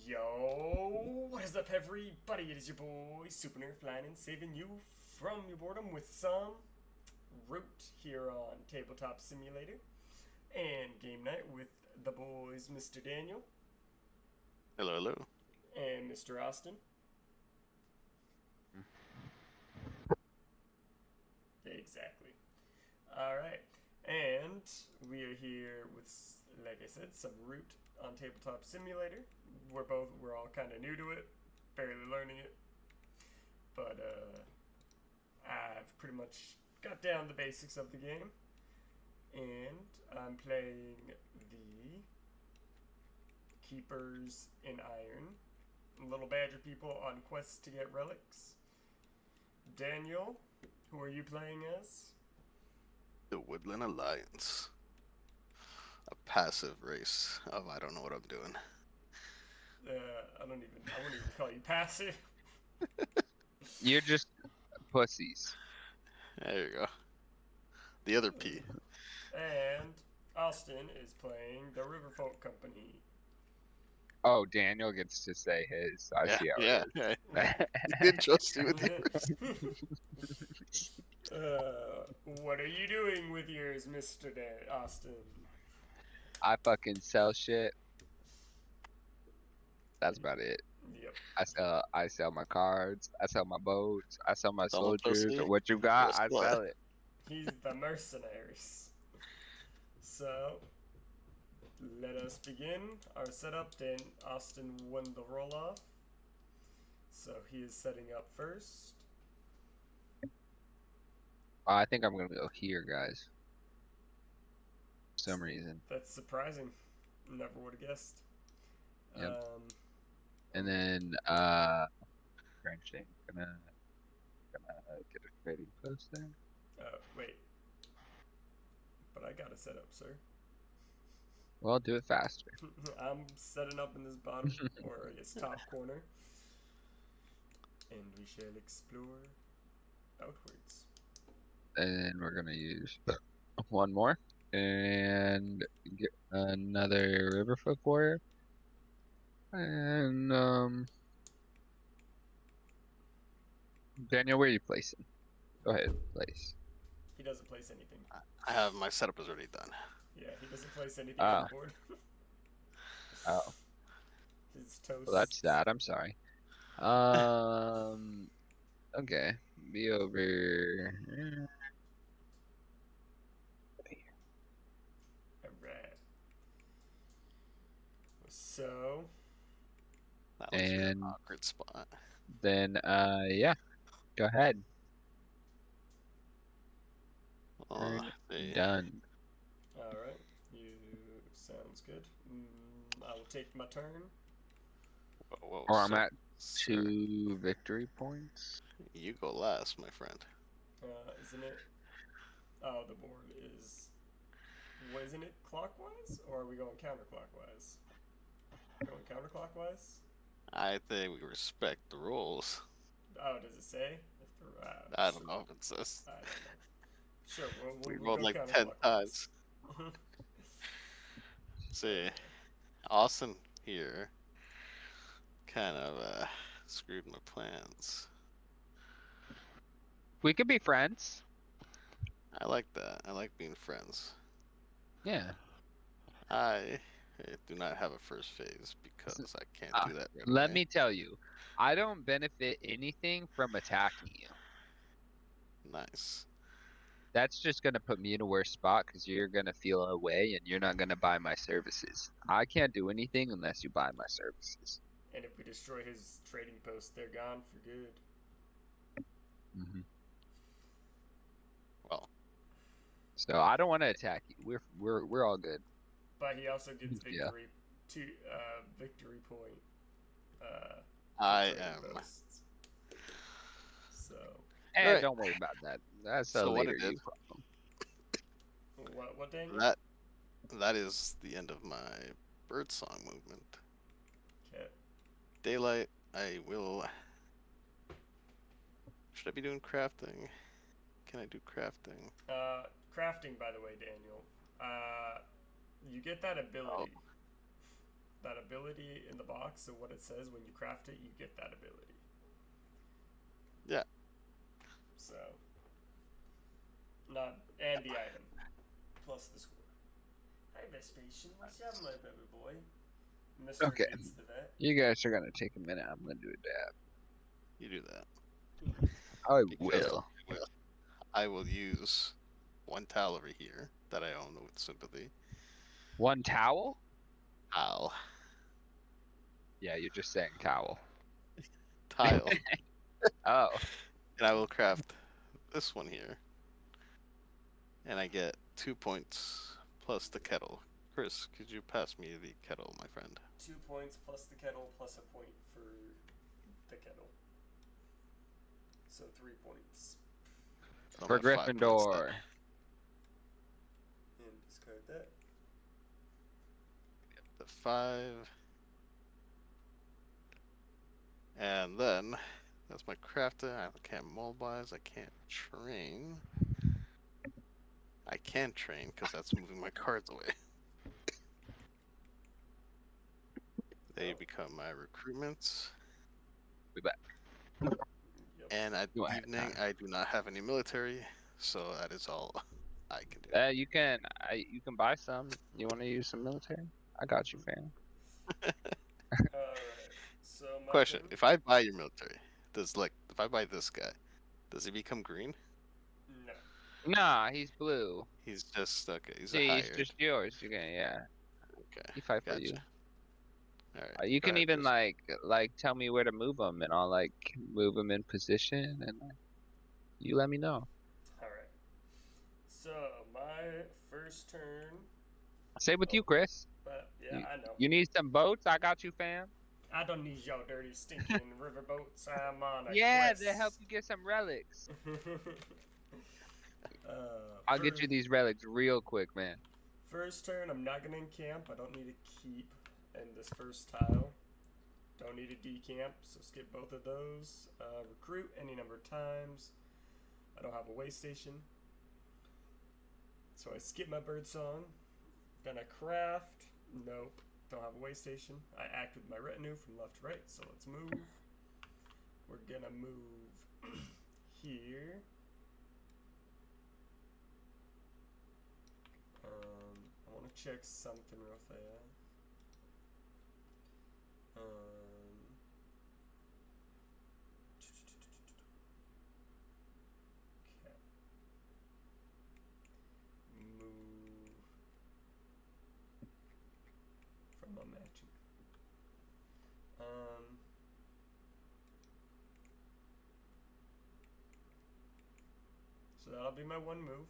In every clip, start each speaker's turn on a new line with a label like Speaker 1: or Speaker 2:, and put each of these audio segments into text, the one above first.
Speaker 1: Yo, what is up, everybody? It is your boy, Super Nerf Lion, saving you from your boredom with some root here on Tabletop Simulator and game night with the boys, Mr. Daniel
Speaker 2: Hello, hello.
Speaker 1: and Mr. Austin. Exactly. All right, and we are here with, like I said, some root on Tabletop Simulator. We're all kind of new to it, barely learning it, but I've pretty much got down the basics of the game, and I'm playing the Keepers in Iron, little badger people on quests to get relics. Daniel, who are you playing as?
Speaker 2: The Woodland Alliance. A passive race of I don't know what I'm doing.
Speaker 1: I wouldn't even call you passive.
Speaker 3: You're just pussies.
Speaker 2: There you go. The other P.
Speaker 1: And Austin is playing the Riverfolk Company.
Speaker 3: Oh, Daniel gets to say his. I see how
Speaker 2: Yeah.
Speaker 3: it
Speaker 2: He did trust you with yours.
Speaker 1: What are you doing with yours, Mr. Austin?
Speaker 3: I fucking sell shit. That's about it.
Speaker 1: Yep.
Speaker 3: I sell my cards. I sell my boats. I sell my
Speaker 2: Sell a
Speaker 3: soldiers.
Speaker 2: pussy,
Speaker 3: What you
Speaker 2: you're
Speaker 3: got,
Speaker 2: a
Speaker 3: I
Speaker 2: slut.
Speaker 3: sell it.
Speaker 1: He's the mercenaries. So, let us begin our setup. Then Austin won the roll off. So he is setting up first.
Speaker 3: I think I'm gonna go here, guys. For some reason.
Speaker 1: That's surprising. Never would have guessed.
Speaker 3: Yep. And then French thing. Gonna get a trading post there.
Speaker 1: Wait. But I got to set up, sir.
Speaker 3: Well, do it faster.
Speaker 1: I'm setting up in this bottom, or I guess top corner. And we shall explore outwards.
Speaker 3: And then we're gonna use one more and get another Riverfolk warrior. And Daniel, where are you placing? Go ahead, place.
Speaker 1: He doesn't place anything.
Speaker 2: I have my setup is already done.
Speaker 1: Yeah, he doesn't place anything on the board.
Speaker 3: Oh.
Speaker 1: His toast.
Speaker 3: Well, that's that. I'm sorry. Okay. Be over.
Speaker 1: Alright. So.
Speaker 2: That was an
Speaker 3: And
Speaker 2: awkward spot.
Speaker 3: then, yeah. Go ahead.
Speaker 2: Oh,
Speaker 3: Done.
Speaker 1: Alright. You. Sounds good. I will take my turn.
Speaker 2: Whoa,
Speaker 3: Or I'm at
Speaker 2: sir,
Speaker 3: 2 victory points.
Speaker 2: You go last, my friend.
Speaker 1: Isn't it? Oh, the board is. Isn't it clockwise? Or are we going counterclockwise? Going counterclockwise?
Speaker 2: I think we respect the rules.
Speaker 1: Oh, does it say?
Speaker 2: I don't know if it says.
Speaker 1: I don't know. Sure,
Speaker 2: We
Speaker 1: we'll
Speaker 2: rolled
Speaker 1: go
Speaker 2: like 10
Speaker 1: counterclockwise.
Speaker 2: times. See, Austin here kind of screwed my plans.
Speaker 3: We could be friends.
Speaker 2: I like that. I like being friends.
Speaker 3: Yeah.
Speaker 2: I do not have a first phase because I can't do that right
Speaker 3: Let
Speaker 2: away.
Speaker 3: me tell you, I don't benefit anything from attacking you.
Speaker 2: Nice.
Speaker 3: That's just going to put me in a worse spot because you're going to feel away and you're not going to buy my services. I can't do anything unless you buy my services.
Speaker 1: And if we destroy his trading post, they're gone for good.
Speaker 3: Mm-hmm.
Speaker 2: Well.
Speaker 3: So I don't want to attack you. We're all good.
Speaker 1: But he also gets victory victory point.
Speaker 2: I am.
Speaker 1: Posts. So.
Speaker 3: Hey,
Speaker 2: right.
Speaker 3: Don't worry about that. That's a
Speaker 2: So
Speaker 3: later you problem.
Speaker 1: What day?
Speaker 2: That is the end of my birdsong movement.
Speaker 1: Okay.
Speaker 2: Daylight. I will. Should I be doing crafting? Can I do crafting?
Speaker 1: Crafting, by the way, Daniel. You get that ability. that ability in the box. So what it says when you craft it, you get that ability.
Speaker 2: Yeah.
Speaker 1: So, and the item plus the score. Hi, Vespasian. What's up, my baby boy? Mr.
Speaker 3: Okay.
Speaker 1: Vince the Vet.
Speaker 3: You guys are gonna take a minute. I'm gonna do a dab.
Speaker 2: You do that.
Speaker 3: I
Speaker 2: Because
Speaker 3: will.
Speaker 2: I will use one towel over here that I own with sympathy.
Speaker 3: One towel?
Speaker 2: Towel.
Speaker 3: Yeah, you're just saying towel.
Speaker 2: Tile.
Speaker 3: Oh.
Speaker 2: And I will craft this one here. And I get 2 points plus the kettle. Chris, could you pass me the kettle, my friend?
Speaker 1: 2 points plus the kettle plus a point for the kettle. So 3 points.
Speaker 2: Oh,
Speaker 3: For
Speaker 2: my 5 points then.
Speaker 3: Gryffindor.
Speaker 1: And discard that.
Speaker 2: The 5. And then, that's my crafter. I can't mobilize. I can't train. I can train because that's moving my cards away. They become my recruitments.
Speaker 3: We bet.
Speaker 1: Yep.
Speaker 2: And at
Speaker 3: You want
Speaker 2: evening,
Speaker 3: time.
Speaker 2: I do not have any military, so that is all I can do.
Speaker 3: You can buy some. You want to use some military? I got you, fam.
Speaker 1: Alright. So my
Speaker 2: Question:
Speaker 1: turn?
Speaker 2: if I buy your military, if I buy this guy, does he become green?
Speaker 1: No.
Speaker 3: Nah, he's blue.
Speaker 2: He's just okay. He's a
Speaker 3: See, he's
Speaker 2: hired.
Speaker 3: just yours. You can, yeah.
Speaker 2: Okay.
Speaker 3: He fight for
Speaker 2: Gotcha.
Speaker 3: you.
Speaker 2: All right.
Speaker 3: You
Speaker 2: go
Speaker 3: can
Speaker 2: ahead,
Speaker 3: even
Speaker 2: Chris.
Speaker 3: like tell me where to move him, and I'll like move him in position, and you let me know.
Speaker 1: Alright. So my first turn.
Speaker 3: Same with you, Chris.
Speaker 1: But yeah, I know.
Speaker 3: You need some boats? I got you, fam.
Speaker 1: I don't need your dirty, stinking riverboats. I'm on a
Speaker 3: Yeah,
Speaker 1: quest.
Speaker 3: they help you get some relics.
Speaker 1: uh,
Speaker 3: I'll get you these relics real quick, man.
Speaker 1: First turn, I'm not gonna encamp. I don't need to keep in this first tile. Don't need to decamp, so skip both of those. Recruit any number of times. I don't have a way station, so I skip my bird song. Then I craft. Nope. Don't have a way station. I act with my retinue from left to right, so let's move. We're gonna move here. I want to check something real fast. Okay. Move from a matching. So that'll be my one move.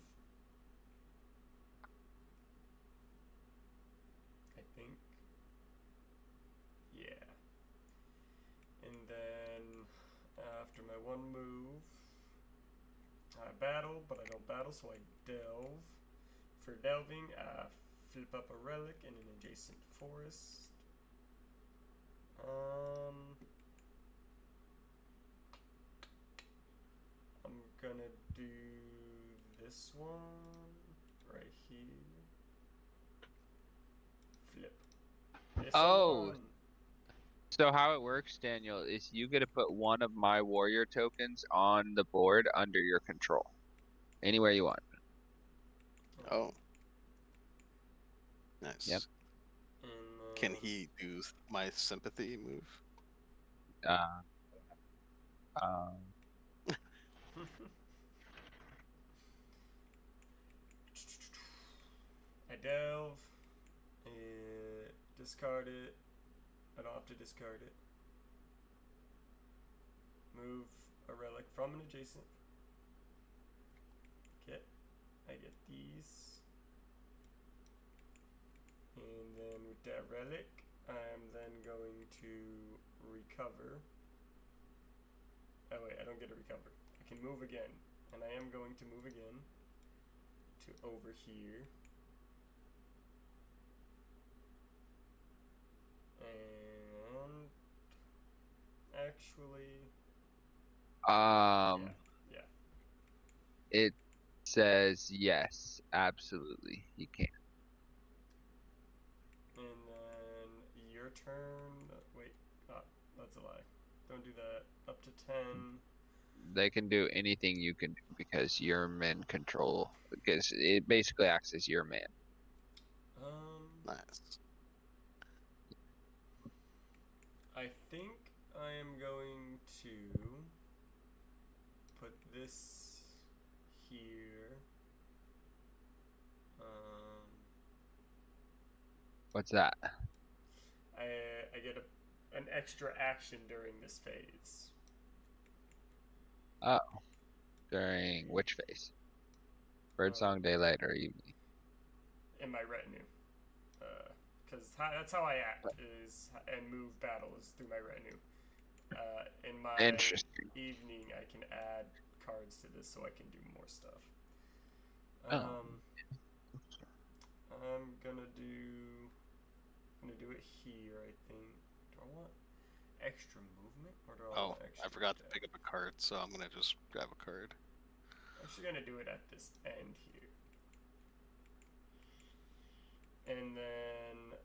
Speaker 1: I think. Yeah. And then after my one move, I battle, but I don't battle, so I delve. For delving, I flip up a relic in an adjacent forest. I'm gonna do this one right here. Flip. This
Speaker 3: Oh.
Speaker 1: one.
Speaker 3: So how it works, Daniel, is you get to put one of my warrior tokens on the board under your control. Anywhere you want.
Speaker 2: Oh. Nice.
Speaker 3: Yep.
Speaker 2: Can he do my sympathy move?
Speaker 1: I delve. Discard it. I don't have to discard it. Move a relic from an adjacent. Okay. I get these. And then with that relic, I'm then going to recover. Oh wait, I don't get to recover. I can move again. And I am going to move again to over here. And actually, yeah.
Speaker 3: It says yes, absolutely. You can.
Speaker 1: And then your turn. Wait, that's a lie. Don't do that. Up to 10.
Speaker 3: They can do anything you can do because your men control. Because it basically acts as your man.
Speaker 2: Nice.
Speaker 1: I think I am going to put this here.
Speaker 3: What's that?
Speaker 1: I get an extra action during this phase.
Speaker 3: Oh. During which phase? Birdsong, daylight, or evening?
Speaker 1: In my retinue. Because that's how I act and move battle is through my retinue. In my
Speaker 3: Interesting.
Speaker 1: evening, I can add cards to this so I can do more stuff. I'm gonna do it here. I think. Do I want extra movement or do I want extra?
Speaker 2: I forgot to
Speaker 1: deck?
Speaker 2: pick up a card, so I'm gonna just grab a card.
Speaker 1: I'm actually gonna do it at this end here, and then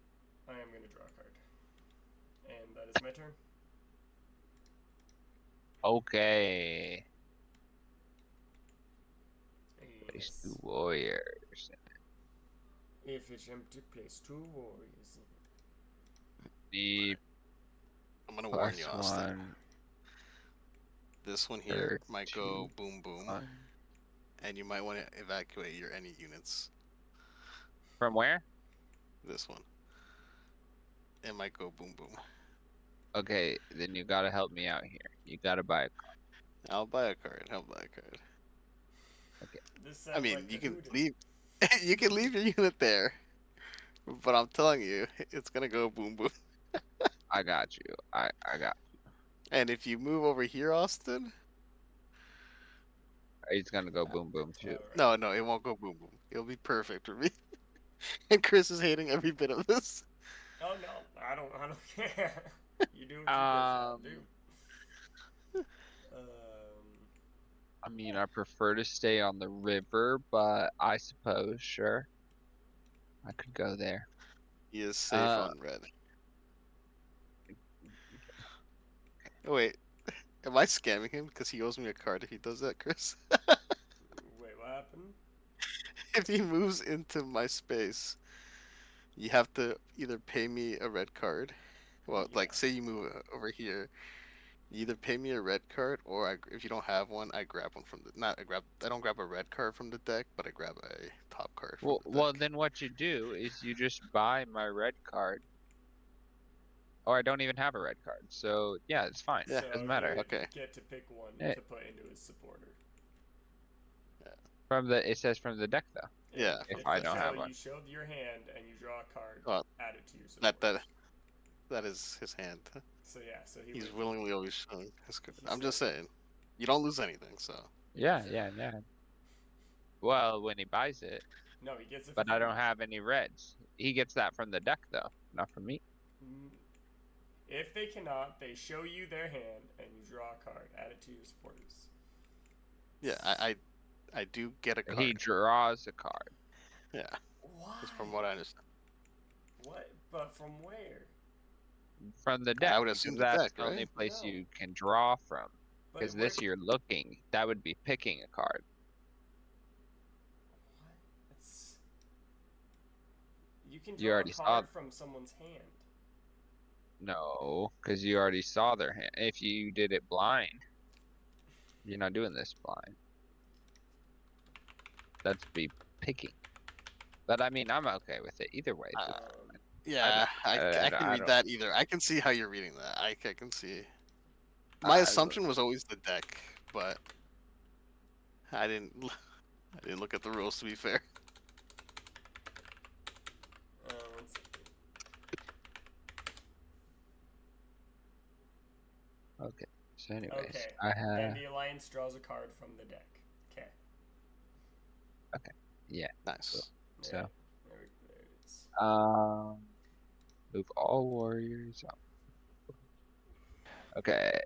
Speaker 1: I am gonna draw a card, and that is my turn.
Speaker 3: Okay. Place
Speaker 1: Yes.
Speaker 3: 2 warriors.
Speaker 1: If it's empty, place 2 warriors.
Speaker 3: The
Speaker 2: I'm gonna warn you,
Speaker 3: plus
Speaker 2: Austin.
Speaker 3: 1.
Speaker 2: This one here might go
Speaker 3: 2,
Speaker 2: boom boom,
Speaker 3: 1.
Speaker 2: and you might want to evacuate your any units.
Speaker 3: From where?
Speaker 2: This one. It might go boom boom.
Speaker 3: Okay, then you gotta help me out here. You gotta buy a card.
Speaker 2: I'll buy a card. I'll buy a card.
Speaker 1: This
Speaker 2: I
Speaker 1: sounds
Speaker 2: mean,
Speaker 1: like
Speaker 2: you
Speaker 1: the
Speaker 2: can
Speaker 1: Hoodoo.
Speaker 2: leave. You can leave your unit there, but I'm telling you, it's gonna go boom boom.
Speaker 3: I got you. I got you.
Speaker 2: And if you move over here, Austin,
Speaker 3: It's gonna go boom boom too.
Speaker 1: Alright.
Speaker 2: no, it won't go boom boom. It'll be perfect for me. And Chris is hating every bit of this.
Speaker 1: Oh no, I don't care. You do what you gotta do.
Speaker 3: I mean, I prefer to stay on the river, but I suppose, sure, I could go there.
Speaker 2: He is safe on red. Oh, wait, am I scamming him? Because he owes me a card if he does that, Chris.
Speaker 1: Wait, what happened?
Speaker 2: If he moves into my space, you have to either pay me a red card. Well, like, say you move over here, you either pay me a red card, or if you don't have one, I grab one from the. I don't grab a red card from the deck, but I grab a top card from the deck.
Speaker 3: Well, then what you do is you just buy my red card. Or I don't even have a red card, so yeah, it's fine.
Speaker 2: Yeah,
Speaker 3: Doesn't matter.
Speaker 2: Okay.
Speaker 1: Get to pick one
Speaker 3: Yeah.
Speaker 1: to put into his supporter.
Speaker 3: It says from the deck though.
Speaker 2: Yeah.
Speaker 3: If I don't have one.
Speaker 1: You showed your hand and you draw a card,
Speaker 2: Well,
Speaker 1: add it to your supporter.
Speaker 2: That is his hand.
Speaker 1: So yeah,
Speaker 2: He's willingly always showing his card. I'm just saying, you don't lose anything, so.
Speaker 3: Yeah. Well, when he buys it.
Speaker 1: No, he gets it.
Speaker 3: But I don't have any reds. He gets that from the deck though, not from me.
Speaker 1: If they cannot, they show you their hand and you draw a card, add it to your supporters.
Speaker 2: Yeah, I do get a card.
Speaker 3: He draws a card.
Speaker 2: Yeah.
Speaker 1: Why?
Speaker 2: That's from what I understand.
Speaker 1: What? But from where?
Speaker 3: From the deck.
Speaker 2: I would assume the
Speaker 3: that's
Speaker 2: deck,
Speaker 3: the only
Speaker 2: right?
Speaker 3: place you can draw from. Because this you're looking, that would be picking a card.
Speaker 1: What? You can draw a card from someone's hand.
Speaker 3: No, because you already saw their hand. If you did it blind, you're not doing this blind. That's be picking. But I mean, I'm okay with it either way.
Speaker 2: Yeah, I can read that either. I can see how you're reading that. I can see. My assumption was always the deck, but I didn't look at the rules, to be fair.
Speaker 3: Okay. So anyways,
Speaker 1: okay.
Speaker 3: I have.
Speaker 1: And the Alliance draws a card from the deck. Okay.
Speaker 3: Okay. Yeah.
Speaker 2: Nice.
Speaker 3: So.
Speaker 1: There it is.
Speaker 3: Move all warriors up. Okay.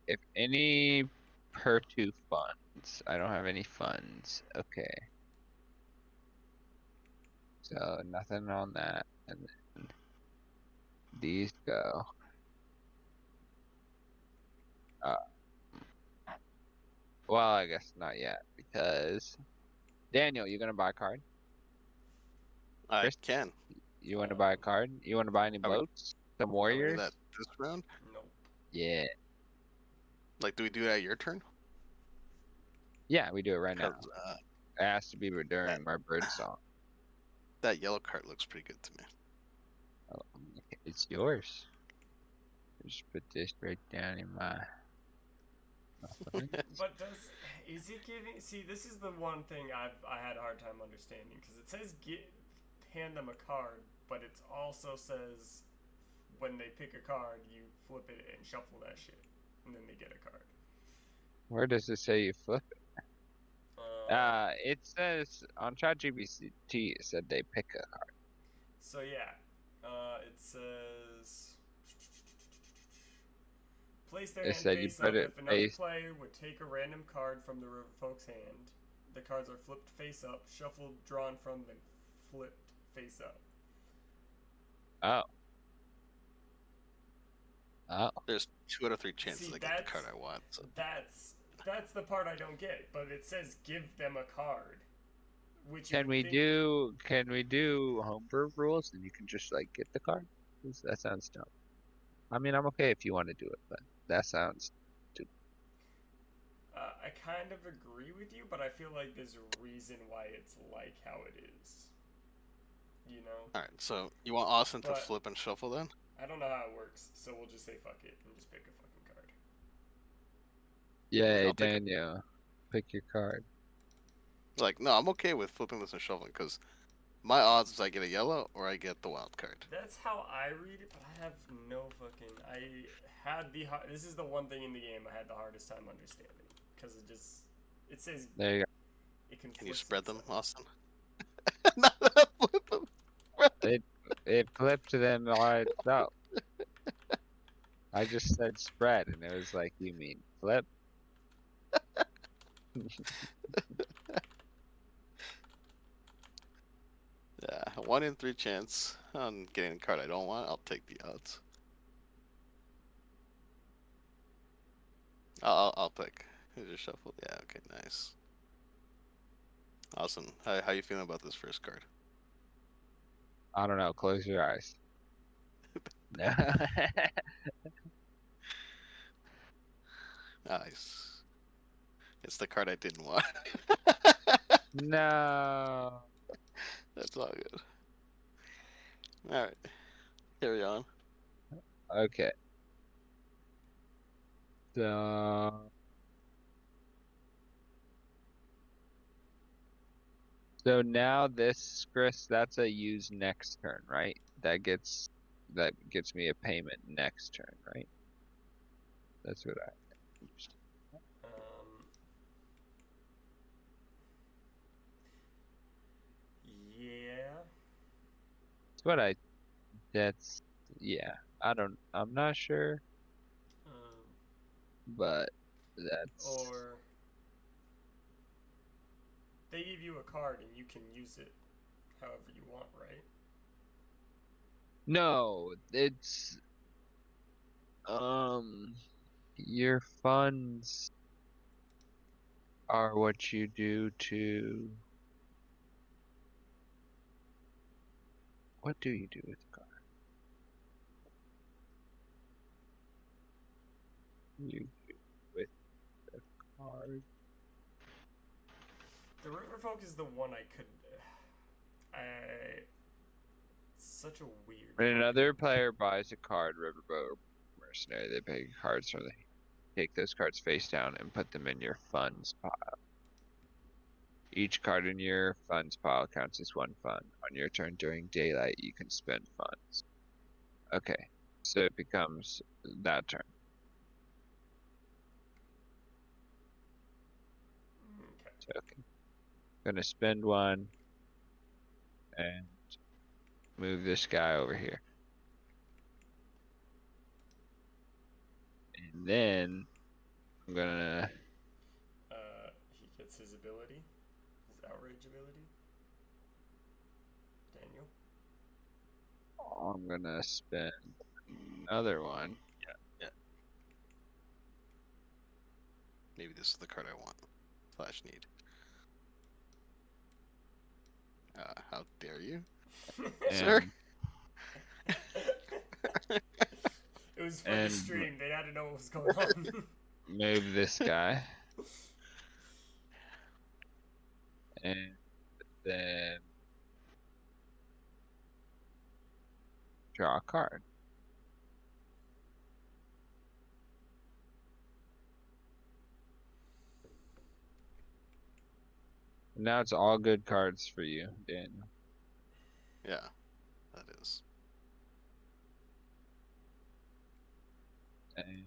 Speaker 3: If any per 2 funds. I don't have any funds. Okay. So nothing on that. And then these go. Uh, well, I guess not yet because Daniel, you gonna buy a card?
Speaker 2: I
Speaker 3: Chris,
Speaker 2: can.
Speaker 3: you want to buy a card? You want to buy any
Speaker 2: Are we,
Speaker 3: boats? Some
Speaker 2: are we doing that
Speaker 3: warriors?
Speaker 2: this round?
Speaker 1: Nope.
Speaker 3: Yeah.
Speaker 2: Like, do we do that your turn?
Speaker 3: Yeah, we do it right now.
Speaker 2: Because
Speaker 3: It has to be during my bird song.
Speaker 2: that yellow card looks pretty good to me.
Speaker 3: Oh, it's yours. Just put this right down in my.
Speaker 1: But is it giving? See, this is the one thing I had a hard time understanding because it says hand them a card, but it also says when they pick a card, you flip it and shuffle that shit, and then they get a card.
Speaker 3: Where does it say you flip it? It says on ChatGPT. It said they pick a card.
Speaker 1: So yeah, it says place their
Speaker 3: It
Speaker 1: hand
Speaker 3: said you
Speaker 1: face
Speaker 3: put
Speaker 1: up.
Speaker 3: it
Speaker 1: If another
Speaker 3: face.
Speaker 1: player would take a random card from the Riverfolk's hand, the cards are flipped face up, shuffled, drawn from, then flipped face up.
Speaker 3: Oh. Oh.
Speaker 2: There's 2 out of 3 chances
Speaker 1: See,
Speaker 2: I get the card I want. So.
Speaker 1: That's the part I don't get. But it says give them a card, which
Speaker 3: Can we do homebrew rules and you can just like get the card? 'Cause that sounds dumb. I mean, I'm okay if you want to do it, but that sounds stupid.
Speaker 1: I kind of agree with you, but I feel like there's a reason why it's like how it is. You know?
Speaker 2: Alright, so you want Austin to
Speaker 1: But-
Speaker 2: flip and shuffle then?
Speaker 1: I don't know how it works, so we'll just say fuck it and just pick a fucking card.
Speaker 3: Yay,
Speaker 2: I'll take it.
Speaker 3: Daniel. Pick your card.
Speaker 2: Like, no, I'm okay with flipping this and shuffling because my odds is I get a yellow or I get the wild card.
Speaker 1: That's how I read it, but I have no fucking. I had this is the one thing in the game I had the hardest time understanding because it says
Speaker 3: There you
Speaker 1: it can.
Speaker 2: Can you
Speaker 1: flip
Speaker 2: spread them,
Speaker 1: itself.
Speaker 2: Austin? Not flip them.
Speaker 3: go. It flipped to them by itself. I just said spread, and it was like, you mean flip?
Speaker 2: Yeah, 1 in 3 chance on getting a card I don't want. I'll take the odds. I'll pick. Who just shuffled? Yeah, okay, nice. Awesome. How you feeling about this first card?
Speaker 3: I don't know. Close your eyes. No.
Speaker 2: Nice. It's the card I didn't want.
Speaker 3: No.
Speaker 2: That's all good. Alright. Carry on.
Speaker 3: Okay. So now this, Chris, that's a use next turn, right? That gets me a payment next turn, right? That's what I used.
Speaker 1: Yeah.
Speaker 3: That's yeah. I'm not sure, but that's
Speaker 1: Or they give you a card and you can use it however you want, right?
Speaker 3: no, it's your funds are what you do to what do you do with the card? You do with the card.
Speaker 1: The Riverfolk is the one I could. It's such a weird.
Speaker 3: When another player buys a card, Riverboat or Mercenary, they pay cards from the take those cards face down and put them in your funds pile. Each card in your funds pile counts as one fund. On your turn during daylight, you can spend funds. Okay, so it becomes that turn.
Speaker 1: Okay.
Speaker 3: So, okay. Gonna spend one and move this guy over here. And then I'm gonna
Speaker 1: He gets his ability, his outrage ability. Daniel.
Speaker 3: I'm gonna spend another one.
Speaker 2: Yeah. Maybe this is the card I want. / need. How dare you, sir?
Speaker 1: It was for the
Speaker 3: And
Speaker 1: stream. They had to know what was going on.
Speaker 3: move this guy. And then draw a card. And now it's all good cards for you, Daniel.
Speaker 2: Yeah, that is.
Speaker 3: And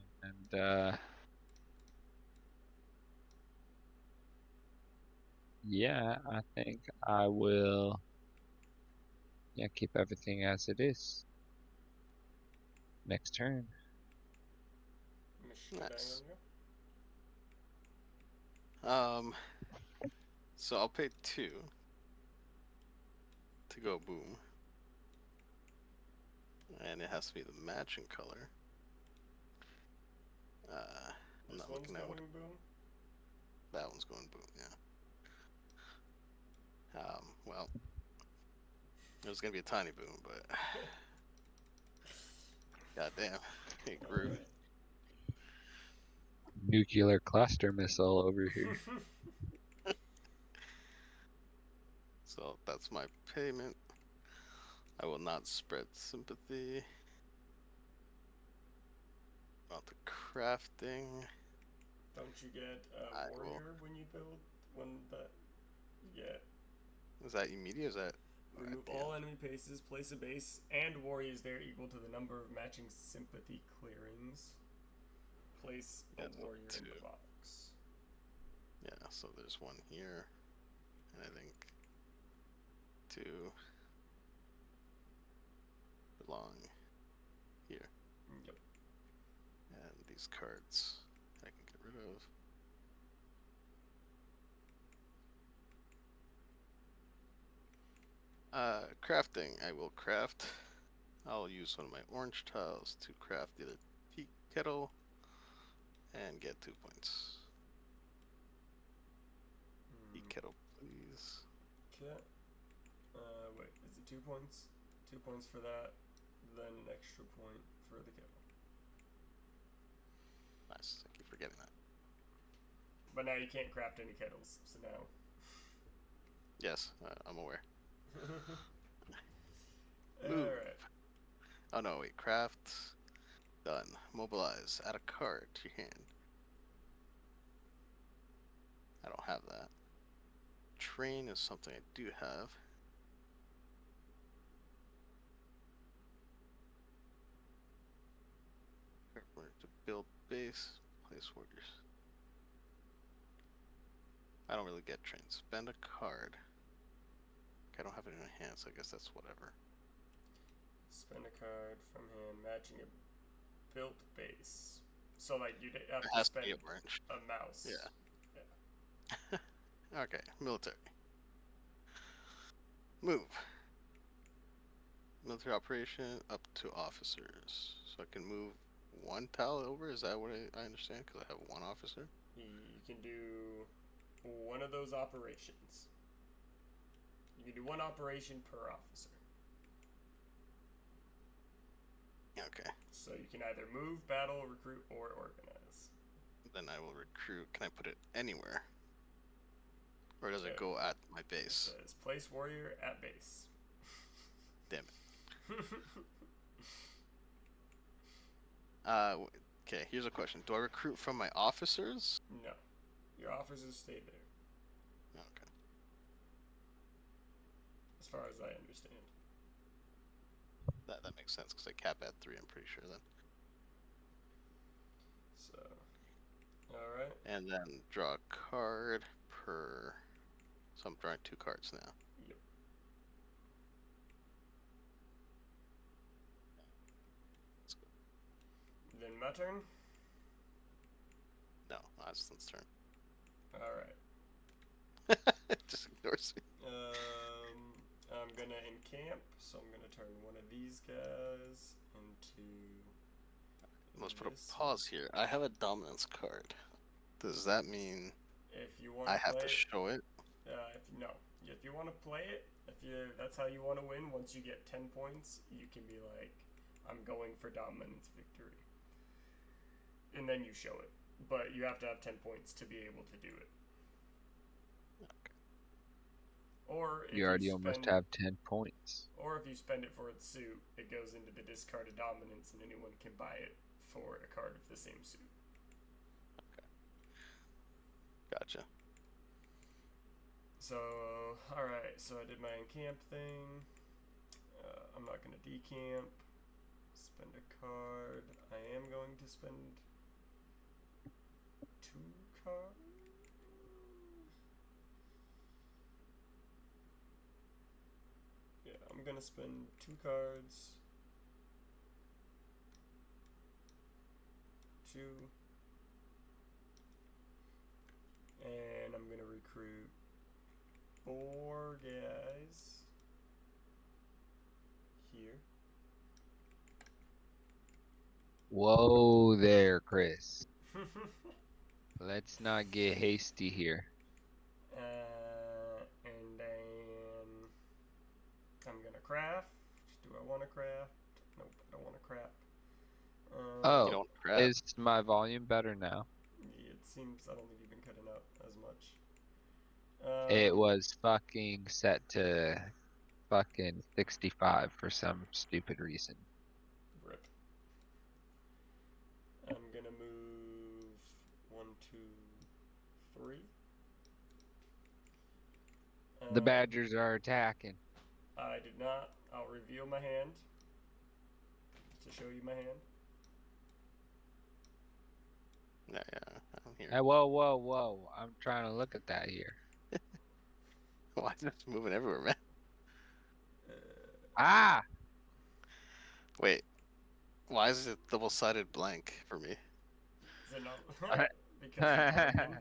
Speaker 3: yeah, I think I will keep everything as it is. Next turn.
Speaker 2: Nice. So I'll pay 2 to go boom. And it has to be the matching color. I'm
Speaker 1: This
Speaker 2: not
Speaker 1: one's
Speaker 2: looking at what
Speaker 1: going boom.
Speaker 2: that one's going boom, yeah. Well, it was gonna be a tiny boom, but goddamn, it grew.
Speaker 3: Nuclear cluster missile over here.
Speaker 2: So that's my payment. I will not spread sympathy. About the crafting.
Speaker 1: Don't you get
Speaker 2: I
Speaker 1: a warrior when you build one that you get?
Speaker 2: Is that immediate? Or is that
Speaker 1: Remove all enemy bases, place a base, and warriors there equal to the number of matching sympathy clearings. Place a warrior in the box.
Speaker 2: Yeah, so there's one here, and I think 2 belong here.
Speaker 1: Yep.
Speaker 2: And these cards I can get rid of. Crafting. I will craft. I'll use one of my orange tiles to craft the other tea kettle and get 2 points. Tea kettle, please.
Speaker 1: Okay. Wait, is it 2 points? 2 points for that, then an extra point for the kettle.
Speaker 2: Nice. I keep forgetting that.
Speaker 1: But now you can't craft any kettles, so now.
Speaker 2: Yes, I'm aware.
Speaker 1: Alright.
Speaker 2: Oh no, wait. Craft. Done. Mobilize. Add a card to your hand. I don't have that. Train is something I do have. To build base, place warriors. I don't really get trains. Spend a card. I don't have it in my hand, so I guess that's whatever.
Speaker 1: Spend a card from hand matching a built base. So like you'd have
Speaker 2: It
Speaker 1: to
Speaker 2: has
Speaker 1: spend
Speaker 2: to be orange.
Speaker 1: a mouse.
Speaker 2: Yeah. Okay, military. Move. Military operation up to officers. So I can move 1 tile over? Is that what I understand? Because I have 1 officer?
Speaker 1: You can do one of those operations. You can do 1 operation per officer.
Speaker 2: Okay.
Speaker 1: So you can either move, battle, recruit, or organize.
Speaker 2: Then I will recruit. Can I put it anywhere? Or does it go at my base?
Speaker 1: It says place warrior at base.
Speaker 2: Damn it. Okay, here's a question. Do I recruit from my officers?
Speaker 1: No. Your officers stay there.
Speaker 2: Okay.
Speaker 1: As far as I understand.
Speaker 2: That makes sense, because I cap at 3, I'm pretty sure then.
Speaker 1: So, alright.
Speaker 2: And then draw a card per... So I'm drawing 2 cards now.
Speaker 1: Yep.
Speaker 2: Let's go.
Speaker 1: Then my turn?
Speaker 2: No, Aslan's turn.
Speaker 1: Alright.
Speaker 2: Just ignores me.
Speaker 1: I'm gonna encamp, so I'm gonna turn one of these guys into
Speaker 2: Let's put
Speaker 1: this
Speaker 2: a pause here. I have a dominance card. Does that mean
Speaker 1: if you want
Speaker 2: I
Speaker 1: to
Speaker 2: have
Speaker 1: play
Speaker 2: to
Speaker 1: it.
Speaker 2: show it?
Speaker 1: If you want to play it, that's how you want to win. Once you get 10 points, you can be like, I'm going for dominance victory, and then you show it. But you have to have 10 points to be able to do it.
Speaker 2: Okay.
Speaker 1: Or if
Speaker 3: You already
Speaker 1: you
Speaker 3: almost
Speaker 1: spend,
Speaker 3: have 10 points.
Speaker 1: or if you spend it for its suit, it goes into the discard of dominance, and anyone can buy it for a card of the same suit.
Speaker 2: Gotcha.
Speaker 1: So, alright, so I did my encamp thing. I'm not going to decamp. Spend a card. I am going to spend 2 cards. Yeah, I'm going to spend 2 cards. 2. And I'm going to recruit 4 guys here.
Speaker 3: Whoa there, Chris. Let's not get hasty here.
Speaker 1: And then I'm gonna craft. Do I want to craft? Nope, I don't want to craft.
Speaker 2: You
Speaker 3: Oh,
Speaker 2: don't grab.
Speaker 3: is my volume better now?
Speaker 1: It seems I don't think you've been cutting out as much.
Speaker 3: It was fucking set to fucking 65 for some stupid reason.
Speaker 1: Rip. I'm gonna move 1, 2, 3.
Speaker 3: The Badgers are attacking.
Speaker 1: I did not. I'll reveal my hand to show you my hand.
Speaker 2: Yeah, I'm here.
Speaker 3: Hey, whoa. I'm trying to look at that here.
Speaker 2: Why is it moving everywhere, man?
Speaker 3: Ah!
Speaker 2: Wait. Why is it double-sided blank for me?
Speaker 1: Is it not? Because you're not looking.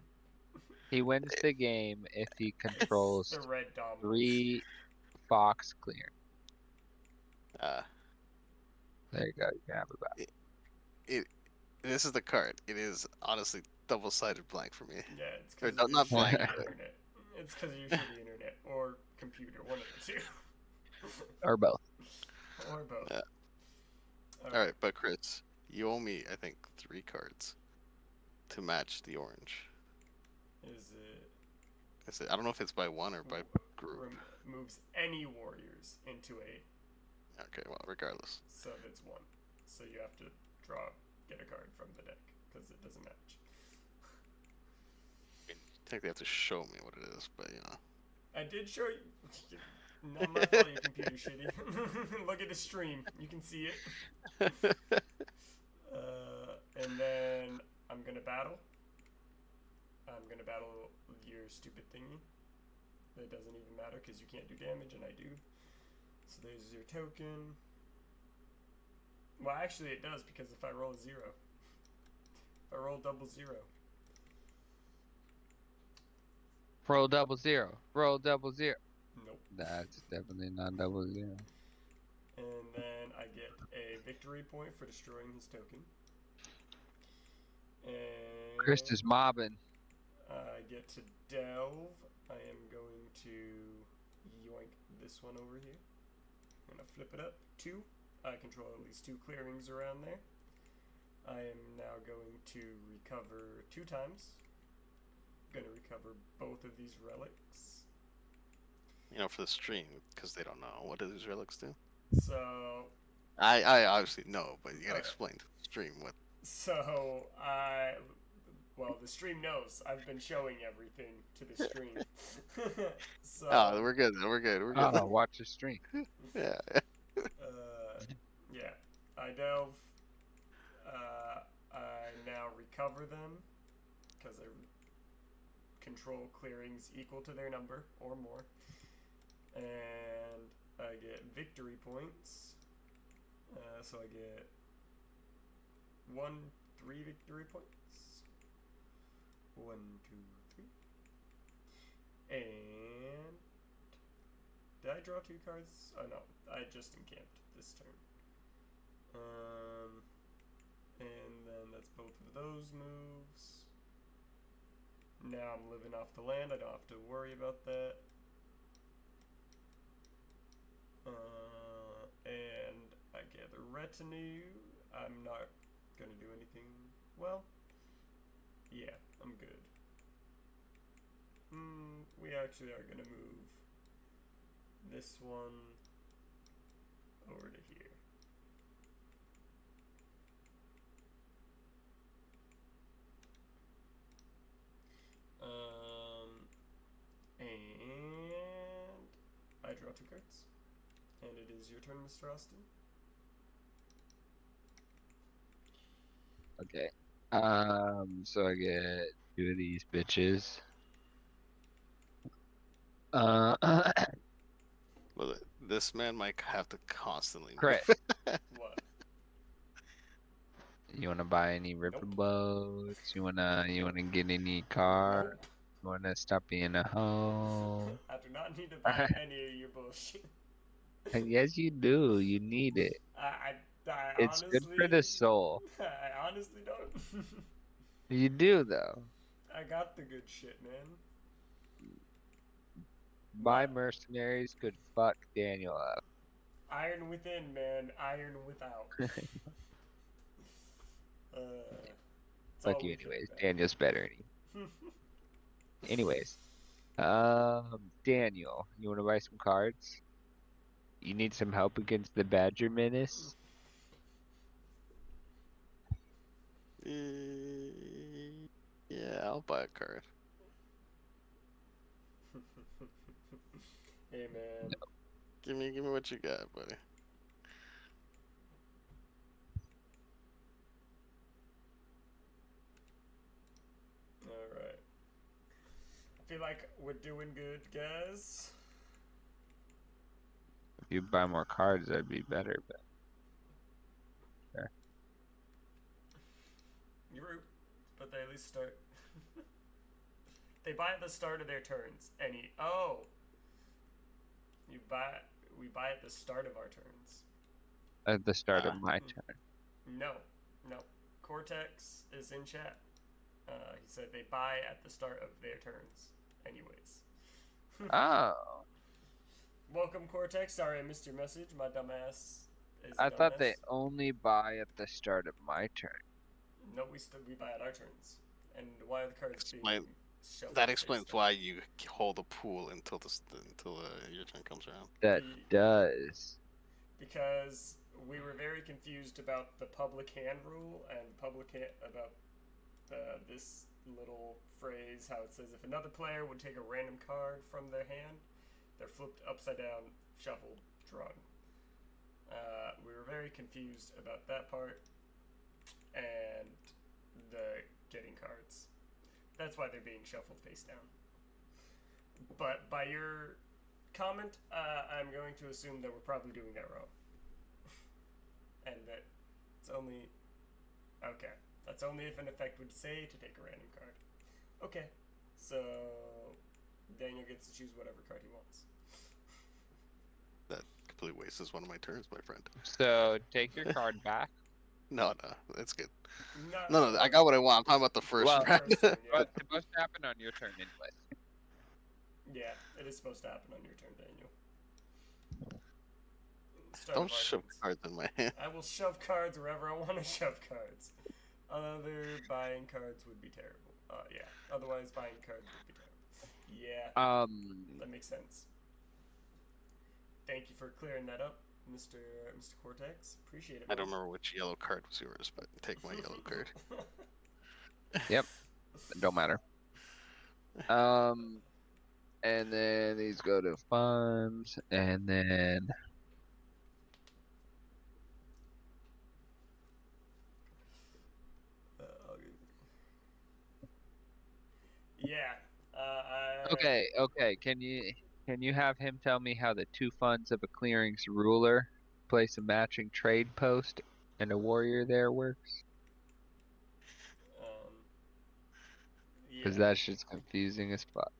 Speaker 3: He wins the game if he controls
Speaker 1: The red dominance.
Speaker 3: 3 fox clear. There you go. You can have it back.
Speaker 2: This is the card. It is honestly double-sided blank for me.
Speaker 1: Yeah, it's
Speaker 2: Or
Speaker 1: because
Speaker 2: not blank,
Speaker 1: the
Speaker 2: but
Speaker 1: internet. It's because of your shitty internet or computer, one of the two.
Speaker 3: Or both.
Speaker 1: Or both.
Speaker 2: Yeah. All right, but Chris, you owe me, I think, 3 cards to match the orange.
Speaker 1: Is it?
Speaker 2: I don't know if it's by one or by group.
Speaker 1: Moves any warriors into a.
Speaker 2: Okay, well, regardless.
Speaker 1: So it's 1. So you have to get a card from the deck because it doesn't match.
Speaker 2: Technically, have to show me what it is, but you know.
Speaker 1: I did show you. Not my fault, your computer's shitty. Look at the stream. You can see it. And then I'm gonna battle. I'm gonna battle your stupid thingy. That doesn't even matter because you can't do damage and I do. So there's your token. Well, actually it does because if I roll a 0. If I roll double 0.
Speaker 3: Roll double 0. Roll double 0.
Speaker 1: Nope.
Speaker 3: That's definitely not double 0.
Speaker 1: And then I get a victory point for destroying his token. And
Speaker 3: Chris is mobbing.
Speaker 1: I get to delve. I am going to yoink this one over here. I'm going to flip it up. 2. I control at least 2 clearings around there. I am now going to recover 2 times. I'm going to recover both of these relics.
Speaker 2: You know, for the stream, because they don't know. What do these relics do?
Speaker 1: So...
Speaker 2: I obviously know, but you gotta explain to the stream what...
Speaker 1: So, well, the stream knows. I've been showing everything to the stream. So,
Speaker 2: Oh, we're good. We're good.
Speaker 3: Oh, watch the stream.
Speaker 2: Yeah.
Speaker 1: Yeah. I delve. I now recover them because I control clearings equal to their number or more. And I get victory points. So I get 3 victory points. 1, 2, 3. And did I draw 2 cards? Oh no, I just encamped this turn. And then that's both of those moves. Now I'm living off the land. I don't have to worry about that. And I gather retinue. I'm not gonna do anything. Well, yeah, I'm good. We actually are gonna move this one over to here. And I draw 2 cards. And it is your turn, Mr. Austin.
Speaker 3: Okay. So I get 2 of these bitches.
Speaker 2: Well, this man might have to constantly
Speaker 3: Crit.
Speaker 2: move.
Speaker 1: What?
Speaker 3: You wanna buy any riverboats? You wanna get any cars?
Speaker 1: Nope.
Speaker 3: You wanna stop being a hoe?
Speaker 1: I do not need to buy any of your bullshit.
Speaker 3: Yes, you do. You need it.
Speaker 1: I
Speaker 3: It's good
Speaker 1: honestly.
Speaker 3: for the soul.
Speaker 1: I honestly don't.
Speaker 3: You do though.
Speaker 1: I got the good shit, man.
Speaker 3: My
Speaker 1: What?
Speaker 3: mercenaries could fuck Daniel up.
Speaker 1: Iron within, man. Iron without. It's
Speaker 3: Fuck
Speaker 1: all
Speaker 3: you
Speaker 1: we care
Speaker 3: anyways.
Speaker 1: about.
Speaker 3: Daniel's better than you. Anyways. Daniel, you wanna buy some cards? You need some help against the Badger Menace?
Speaker 2: Yeah, I'll buy a card.
Speaker 1: Hey, man.
Speaker 2: Give me what you got, buddy.
Speaker 1: Alright. I feel like we're doing good, guys.
Speaker 3: If you buy more cards, that'd be better, but
Speaker 1: You're rude, but they at least start. They buy at the start of their turns. We buy at the start of our turns.
Speaker 3: at the start of my turn.
Speaker 1: No. Cortex is in chat. He said they buy at the start of their turns. Anyways.
Speaker 3: Oh.
Speaker 1: Welcome, Cortex. Sorry I missed your message. My dumbass is
Speaker 3: I thought they
Speaker 1: dumbass.
Speaker 3: only buy at the start of my turn.
Speaker 1: No, we buy at our turns. And why are the cards being shuffled?
Speaker 2: That explains why you hold a pool until your turn comes around.
Speaker 3: That does.
Speaker 1: Because we were very confused about the public hand rule and about this little phrase, how it says if another player would take a random card from their hand, they're flipped upside down, shuffled, drawn. We were very confused about that part and the getting cards. That's why they're being shuffled face down. But by your comment, I'm going to assume that we're probably doing that wrong. And that it's only... Okay. That's only if an effect would say to take a random card. Okay. So... Daniel gets to choose whatever card he wants.
Speaker 2: That completely wastes one of my turns, my friend.
Speaker 3: So take your card back.
Speaker 2: No, it's good.
Speaker 1: No,
Speaker 2: I got what I want. I'm talking about the first
Speaker 3: Well,
Speaker 2: round.
Speaker 1: First turn, yeah.
Speaker 3: What's supposed to happen on your turn anyway?
Speaker 1: Yeah, it is supposed to happen on your turn, Daniel.
Speaker 2: Don't shove cards in my hand.
Speaker 1: I will shove cards wherever I want to shove cards. Other buying cards would be terrible. Yeah. Otherwise, buying cards would be terrible. Yeah. That makes sense. Thank you for clearing that up, Mr. Cortex. Appreciate it.
Speaker 2: I don't remember which yellow card was yours, but take my yellow card.
Speaker 3: Yep. Don't matter. And then these go to funds, and then
Speaker 1: yeah.
Speaker 3: Okay. Can you have him tell me how the 2 funds of a clearings ruler place a matching trade post and a warrior there works? Because
Speaker 1: Yeah.
Speaker 3: that shit's confusing as fuck.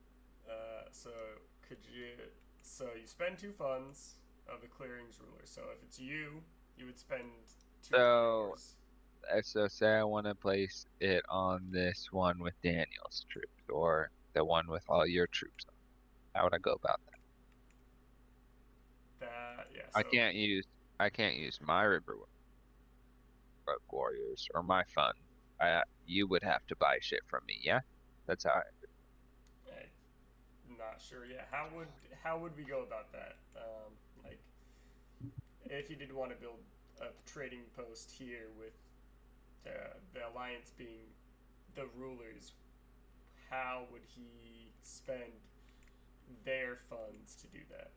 Speaker 1: So you spend 2 funds of the clearings ruler. So if it's you would spend 2
Speaker 3: So
Speaker 1: warriors.
Speaker 3: So say I want to place it on this one with Daniel's troops, or the one with all your troops. How would I go about that?
Speaker 1: Yeah.
Speaker 3: I
Speaker 1: So
Speaker 3: can't use my Riverboat warriors or my fund. You would have to buy shit from me. Yeah, that's how.
Speaker 1: I'm not sure. Yeah. How would we go about that? Like, if you did want to build a trading post here with the alliance being the rulers, how would he spend their funds to do that?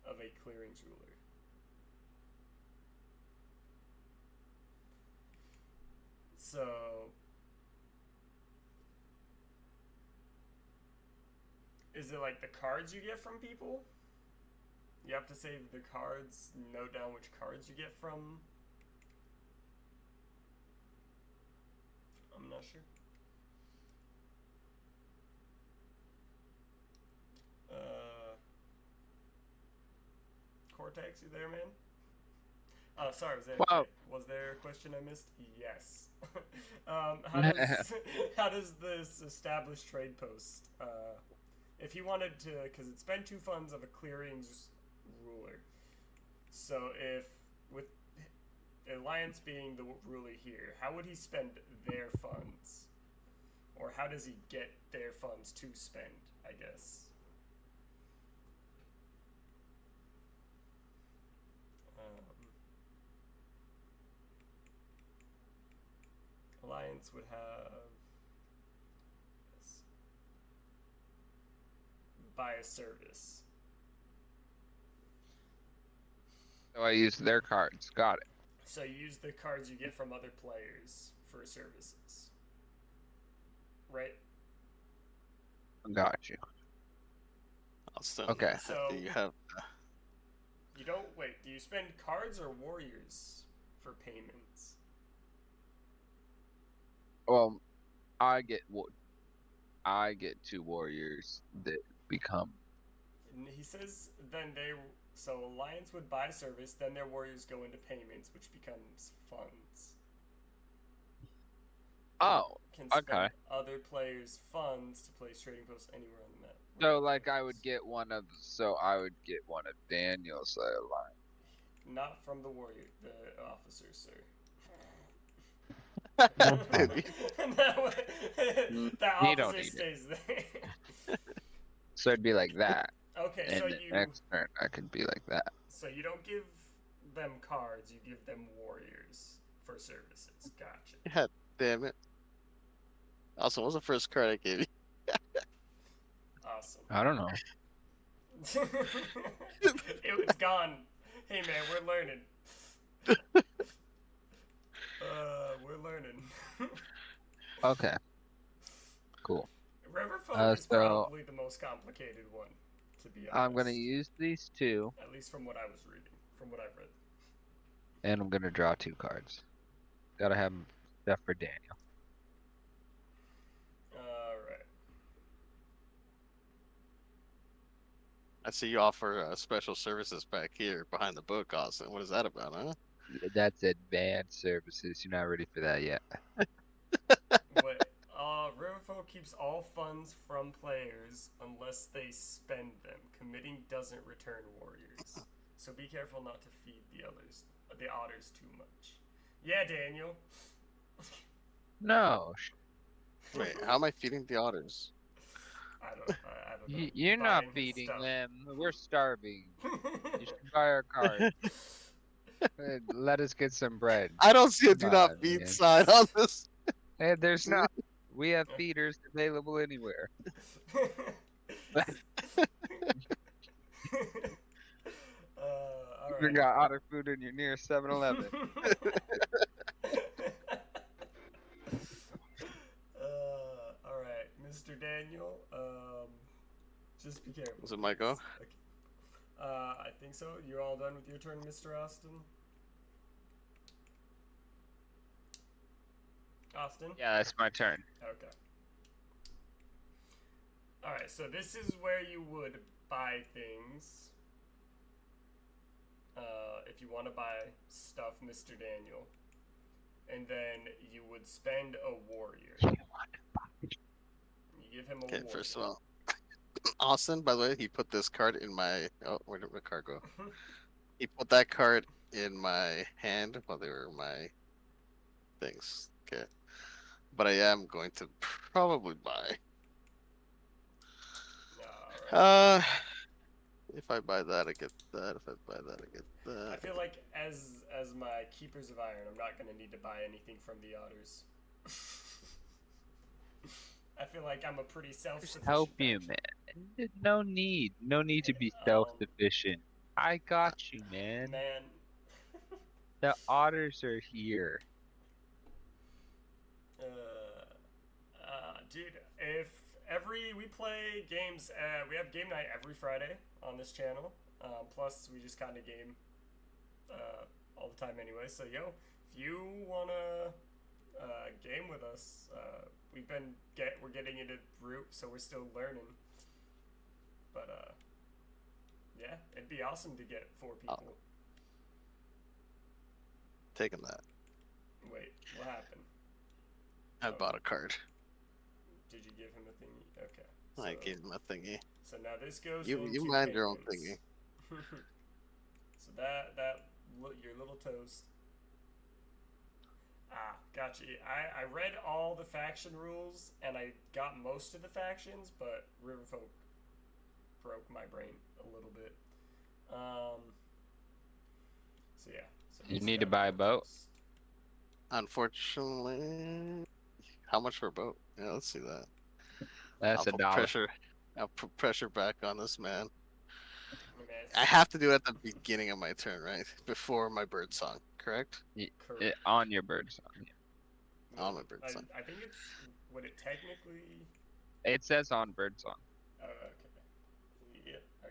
Speaker 1: Of a clearings ruler. So is it like the cards you get from people? You have to save the cards, note down which cards you get from. I'm not sure. Cortex, you there, man? Oh, sorry. Was there a question I missed? Yes. How does this established trade post? If he wanted to, because it's spend 2 funds of a clearings ruler. So if with alliance being the ruler here, how would he spend their funds, or how does he get their funds to spend? I guess. Alliance would have buy a service.
Speaker 3: So I use their cards. Got it.
Speaker 1: So you use the cards you get from other players for services, right?
Speaker 3: Got you.
Speaker 2: Austin,
Speaker 3: Okay.
Speaker 1: So
Speaker 2: do you have?
Speaker 1: you don't wait. Do you spend cards or warriors for payments?
Speaker 3: Well, I get 2 warriors that become.
Speaker 1: And he says then so alliance would buy service, then their warriors go into payments, which becomes funds.
Speaker 3: Oh,
Speaker 1: Can spend
Speaker 3: okay.
Speaker 1: other players' funds to place trading posts anywhere on the map.
Speaker 3: So like I would get one of Daniel's line.
Speaker 1: Not from the warrior, the officer, sir. That
Speaker 3: He don't
Speaker 1: officer
Speaker 3: need
Speaker 1: stays there.
Speaker 3: So it'd be like that.
Speaker 1: Okay,
Speaker 3: And
Speaker 1: so
Speaker 3: next turn I could be like that.
Speaker 1: So you don't give them cards, you give them warriors for services. Gotcha.
Speaker 2: God damn it. Also, what was the first card I gave you?
Speaker 1: Awesome.
Speaker 3: I don't know.
Speaker 1: It's gone. Hey man, we're learning. We're learning.
Speaker 3: Okay. Cool.
Speaker 1: Riverfolk is probably the most complicated one, to be honest.
Speaker 3: I'm gonna use these 2.
Speaker 1: At least from what I was reading, from what I've read.
Speaker 3: And I'm gonna draw 2 cards. Gotta have stuff for Daniel.
Speaker 1: Alright.
Speaker 2: I see you offer special services back here behind the book, Austin. What is that about, huh?
Speaker 3: That's advanced services. You're not ready for that yet.
Speaker 1: Wait, Riverfolk keeps all funds from players unless they spend them. Committing doesn't return warriors. So be careful not to feed the otters too much. Yeah, Daniel.
Speaker 3: No.
Speaker 2: Wait, how am I feeding the otters?
Speaker 1: I don't know.
Speaker 3: You're not feeding them. We're starving. You should buy our card. Let us get some bread.
Speaker 2: I don't see a do not feed sign on this.
Speaker 3: Hey, there's not. We have feeders available anywhere. You got otter food in your nearest 7-Eleven.
Speaker 1: Alright, Mr. Daniel, just be careful.
Speaker 2: Was it my go?
Speaker 1: Okay. I think so. You're all done with your turn, Mr. Austin? Austin?
Speaker 3: Yeah, that's my turn.
Speaker 1: Okay. Alright, so this is where you would buy things. if you want to buy stuff, Mr. Daniel, and then you would spend a warrior. You give him a
Speaker 2: Okay,
Speaker 1: warrior.
Speaker 2: first of all, Austin, by the way, he put this card in my. Oh, where did my card go? He put that card in my hand while they were my things. Okay. But I am going to probably buy.
Speaker 1: Alright.
Speaker 2: If I buy that, I get that. If I buy that, I get that.
Speaker 1: I feel like as my Keepers of Iron, I'm not going to need to buy anything from the Otters. I feel like I'm a pretty self-sufficient
Speaker 3: Help you,
Speaker 1: faction.
Speaker 3: man. No need to be self-sufficient. I got you, man.
Speaker 1: Man.
Speaker 3: The Otters are here.
Speaker 1: Dude, if we play games, we have game night every Friday on this channel. Plus, we just kind of game all the time anyway. So, yo, if you wanna game with us, we're getting into Root, so we're still learning. But yeah, it'd be awesome to get 4 people.
Speaker 2: Taking that.
Speaker 1: Wait, what happened?
Speaker 2: I bought a card.
Speaker 1: Did you give him a thingy? Okay.
Speaker 2: I gave him a thingy.
Speaker 1: So now this goes
Speaker 2: You
Speaker 1: into
Speaker 2: mind your own
Speaker 1: payments.
Speaker 2: thingy.
Speaker 1: So your little toast. Gotcha. I read all the faction rules and I got most of the factions, but Riverfolk broke my brain a little bit. So yeah. So
Speaker 3: You need to buy a boat?
Speaker 1: toast.
Speaker 2: Unfortunately, how much for a boat? Yeah, let's see that.
Speaker 3: That's
Speaker 2: I'll
Speaker 3: $1.
Speaker 2: put pressure. I'll put pressure back on this man.
Speaker 1: Okay,
Speaker 2: I have to do it at the beginning of my turn, right? Before my bird song, correct?
Speaker 1: correct.
Speaker 3: On your bird song.
Speaker 2: On my bird song.
Speaker 1: I think it's would it technically.
Speaker 3: It says on bird song.
Speaker 1: Oh, okay. Yep, I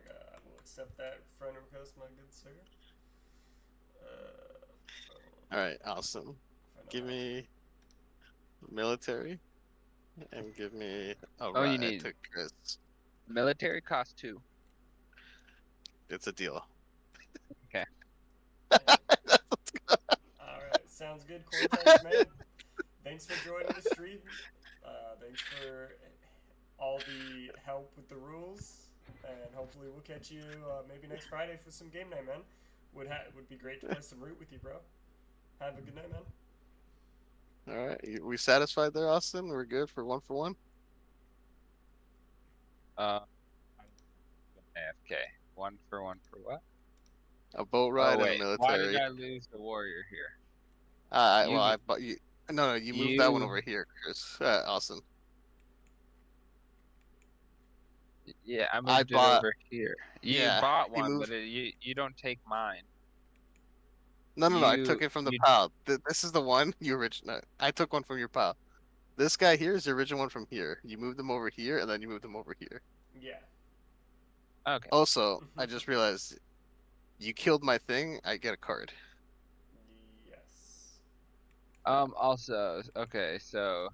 Speaker 1: will accept that friend request, my good sir.
Speaker 2: All right, awesome. Give me military, and give me.
Speaker 3: Oh, you need-
Speaker 2: I took Chris.
Speaker 3: Military costs 2.
Speaker 2: It's a deal.
Speaker 3: Okay.
Speaker 1: Alright, sounds good, Cortex, man. Thanks for joining the stream. Thanks for all the help with the rules. And hopefully we'll catch you maybe next Friday for some game night, man. Would be great to play some Root with you, bro. Have a good night, man.
Speaker 2: All right, we satisfied there, Austin? We're good for 1 for 1?
Speaker 3: AFK. 1 for what?
Speaker 2: A boat ride
Speaker 3: wait.
Speaker 2: and a military.
Speaker 3: Why did I lose the warrior here?
Speaker 2: I bought you. No, you moved that one over here, Chris. Austin.
Speaker 3: Yeah, I
Speaker 2: I
Speaker 3: moved it
Speaker 2: bought-
Speaker 3: over here. You
Speaker 2: yeah,
Speaker 3: bought
Speaker 2: he
Speaker 3: one,
Speaker 2: moved-
Speaker 3: but you don't take mine.
Speaker 2: No, I took it from the pile. This is the one you original. I took one from your pile. This guy here is the original one from here. You moved them over here, and then you moved them over here.
Speaker 1: Yeah.
Speaker 3: Okay.
Speaker 2: Also, I just realized you killed my thing. I get a card.
Speaker 1: Yes.
Speaker 3: Also, okay, so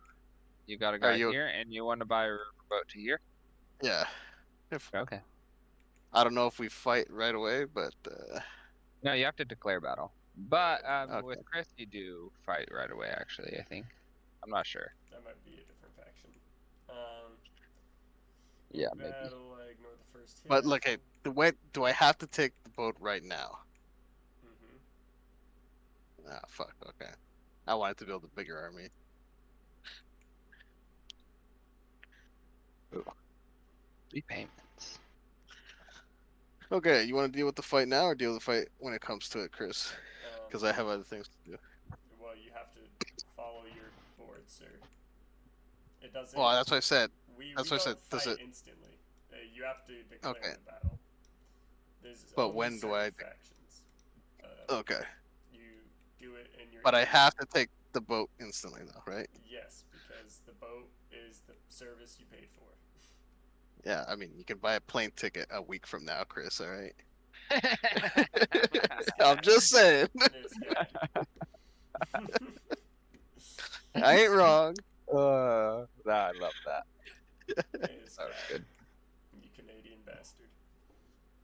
Speaker 3: you got a guy
Speaker 2: you-
Speaker 3: here, and you want to buy a riverboat to here?
Speaker 2: Yeah.
Speaker 3: Okay.
Speaker 2: I don't know if we fight right away, but
Speaker 3: No, you have to declare battle. But
Speaker 2: Okay.
Speaker 3: with Chris, you do fight right away. Actually, I think. I'm not sure.
Speaker 1: That might be a different faction.
Speaker 3: Yeah, maybe.
Speaker 1: Battle, I ignore the first hit.
Speaker 2: but look, do I have to take the boat right now?
Speaker 1: Mm-hmm.
Speaker 2: Ah, fuck. Okay. I wanted to build a bigger army.
Speaker 3: Ooh. 3 payments.
Speaker 2: Okay, you want to deal with the fight now or deal with the fight when it comes to it, Chris? Because I have other things to do.
Speaker 1: Well, you have to follow your board, sir. It doesn't.
Speaker 2: Well, that's what I said.
Speaker 1: We
Speaker 2: that's what I
Speaker 1: don't
Speaker 2: said. Does
Speaker 1: fight
Speaker 2: it-
Speaker 1: instantly. You have to declare
Speaker 2: Okay.
Speaker 1: the battle. There's
Speaker 2: But
Speaker 1: only
Speaker 2: when do
Speaker 1: certain
Speaker 2: I-
Speaker 1: factions.
Speaker 2: Okay.
Speaker 1: You do it in your.
Speaker 2: But I have to take the boat instantly, though, right?
Speaker 1: Yes, because the boat is the service you paid for.
Speaker 2: Yeah, I mean, you can buy a plane ticket a week from now, Chris, all right? I'm just saying.
Speaker 1: This guy.
Speaker 2: I ain't wrong.
Speaker 3: I love that.
Speaker 1: This
Speaker 3: That was
Speaker 1: guy.
Speaker 3: good.
Speaker 1: You Canadian bastard.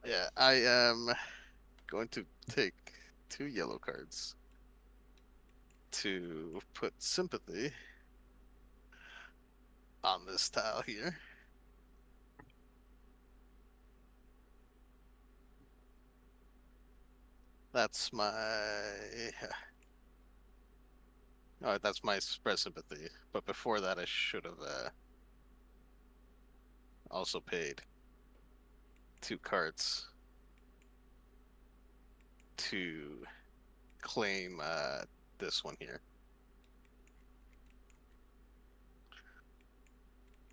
Speaker 2: Yeah, I am. going to take 2 yellow cards to put sympathy on this tile here. That's my. Oh, that's my spread sympathy. But before that, I should have also paid 2 cards to claim this one here,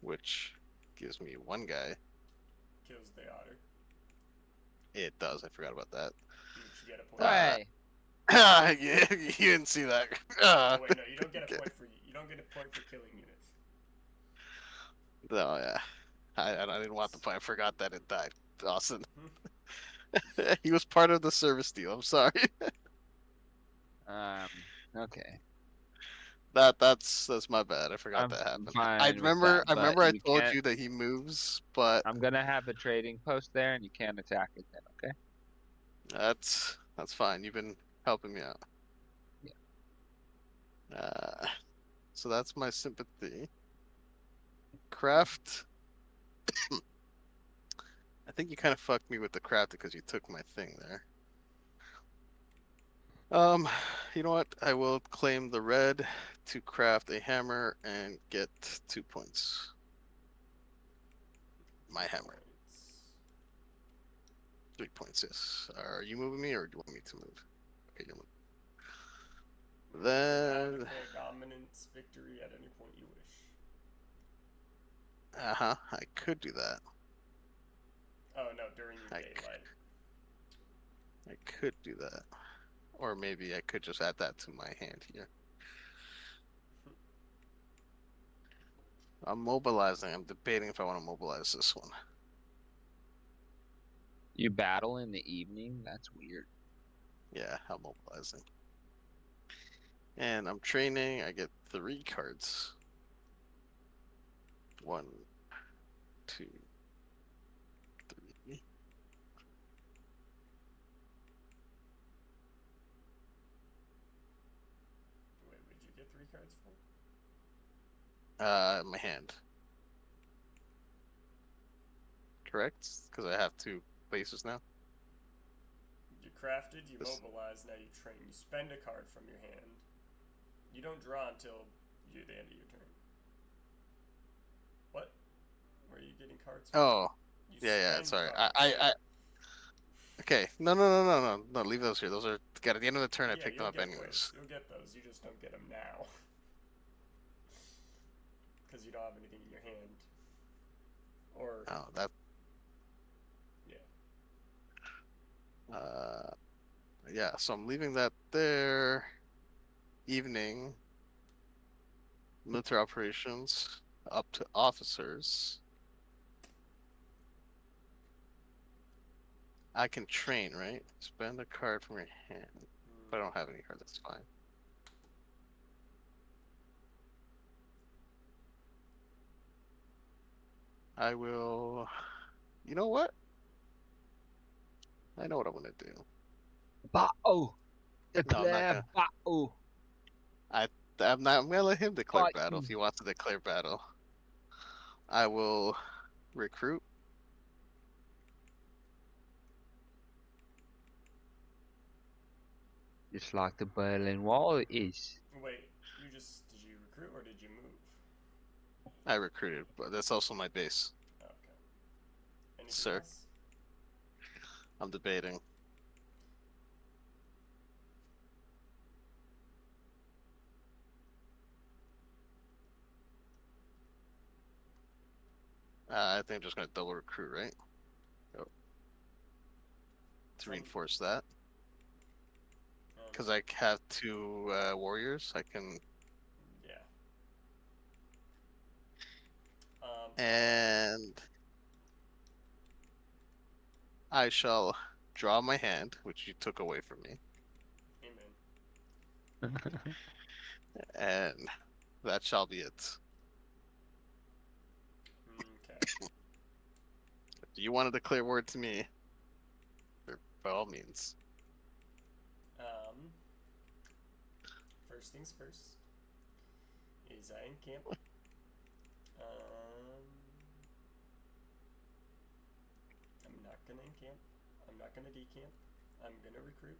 Speaker 2: which gives me 1 guy.
Speaker 1: Kills the otter.
Speaker 2: It does. I forgot about that.
Speaker 1: You get a point.
Speaker 3: Hey,
Speaker 2: Yeah, you didn't see that.
Speaker 1: Oh wait, no, you don't get a point for killing units.
Speaker 2: No, yeah. I didn't want the point. I forgot that it died. Austin. He was part of the service deal. I'm sorry.
Speaker 3: okay.
Speaker 2: That's my bad. I forgot
Speaker 3: I'm
Speaker 2: that happened.
Speaker 3: fine
Speaker 2: I
Speaker 3: with
Speaker 2: remember
Speaker 3: that, but
Speaker 2: I
Speaker 3: you
Speaker 2: told
Speaker 3: can't.
Speaker 2: you that he moves, but
Speaker 3: I'm gonna have a trading post there, and you can't attack it then. Okay.
Speaker 2: that's fine. You've been helping me out.
Speaker 3: Yeah.
Speaker 2: So that's my sympathy. Craft. I think you kind of fucked me with the craft because you took my thing there. You know what? I will claim the red to craft a hammer and get 2 points. My hammer. 3 points, yes. Are you moving me or do you want me to move? Okay, you're moving. Then.
Speaker 1: Declare dominance victory at any point you wish.
Speaker 2: I could do that.
Speaker 1: Oh no, during your daylight.
Speaker 2: I could do that. Or maybe I could just add that to my hand here. I'm mobilizing. I'm debating if I want to mobilize this one.
Speaker 3: You battle in the evening? That's weird.
Speaker 2: Yeah, I'm mobilizing. And I'm training. I get 3 cards. 1, 2, 3.
Speaker 1: Wait, would you get 3 cards for?
Speaker 2: My hand. Correct? Because I have 2 places now.
Speaker 1: You crafted, you mobilize, now you train. You spend a card from your hand. You don't draw until the end of your turn. What? Where are you getting cards from?
Speaker 2: Oh,
Speaker 1: You
Speaker 2: yeah.
Speaker 1: spend
Speaker 2: Sorry.
Speaker 1: cards.
Speaker 2: Okay. No. Leave those here. Those are. At the end of the turn, I pick them up anyways.
Speaker 1: You'll get those. You just don't get them now. Because you don't have anything in your hand. Or.
Speaker 2: Oh, that.
Speaker 1: Yeah.
Speaker 2: Yeah. So I'm leaving that there. Evening. Military operations up to officers. I can train, right? Spend a card from your hand. If I don't have any card, that's fine. I will. You know what? I know what I'm gonna do.
Speaker 3: Battle.
Speaker 2: No, I'm not
Speaker 3: Declare
Speaker 2: gonna.
Speaker 3: battle.
Speaker 2: I'm not. I'm gonna let him declare
Speaker 3: Fight
Speaker 2: battle if
Speaker 3: me.
Speaker 2: he wants to declare battle. I will recruit.
Speaker 3: Just like the Berlin Wall is.
Speaker 1: Wait, did you recruit or did you move?
Speaker 2: I recruited, but that's also my base.
Speaker 1: Okay. Anything
Speaker 2: Sir.
Speaker 1: else?
Speaker 2: I'm debating. I think I'm just gonna double recruit, right? Oh. To reinforce that. Because I have 2 warriors, I can.
Speaker 1: Yeah.
Speaker 2: And I shall draw my hand, which you took away from me.
Speaker 1: Amen.
Speaker 2: And that shall be it.
Speaker 1: Okay.
Speaker 2: If you want to declare war to me, by all means.
Speaker 1: first things first is I encamp. I'm not gonna encamp. I'm not gonna decamp. I'm gonna recruit.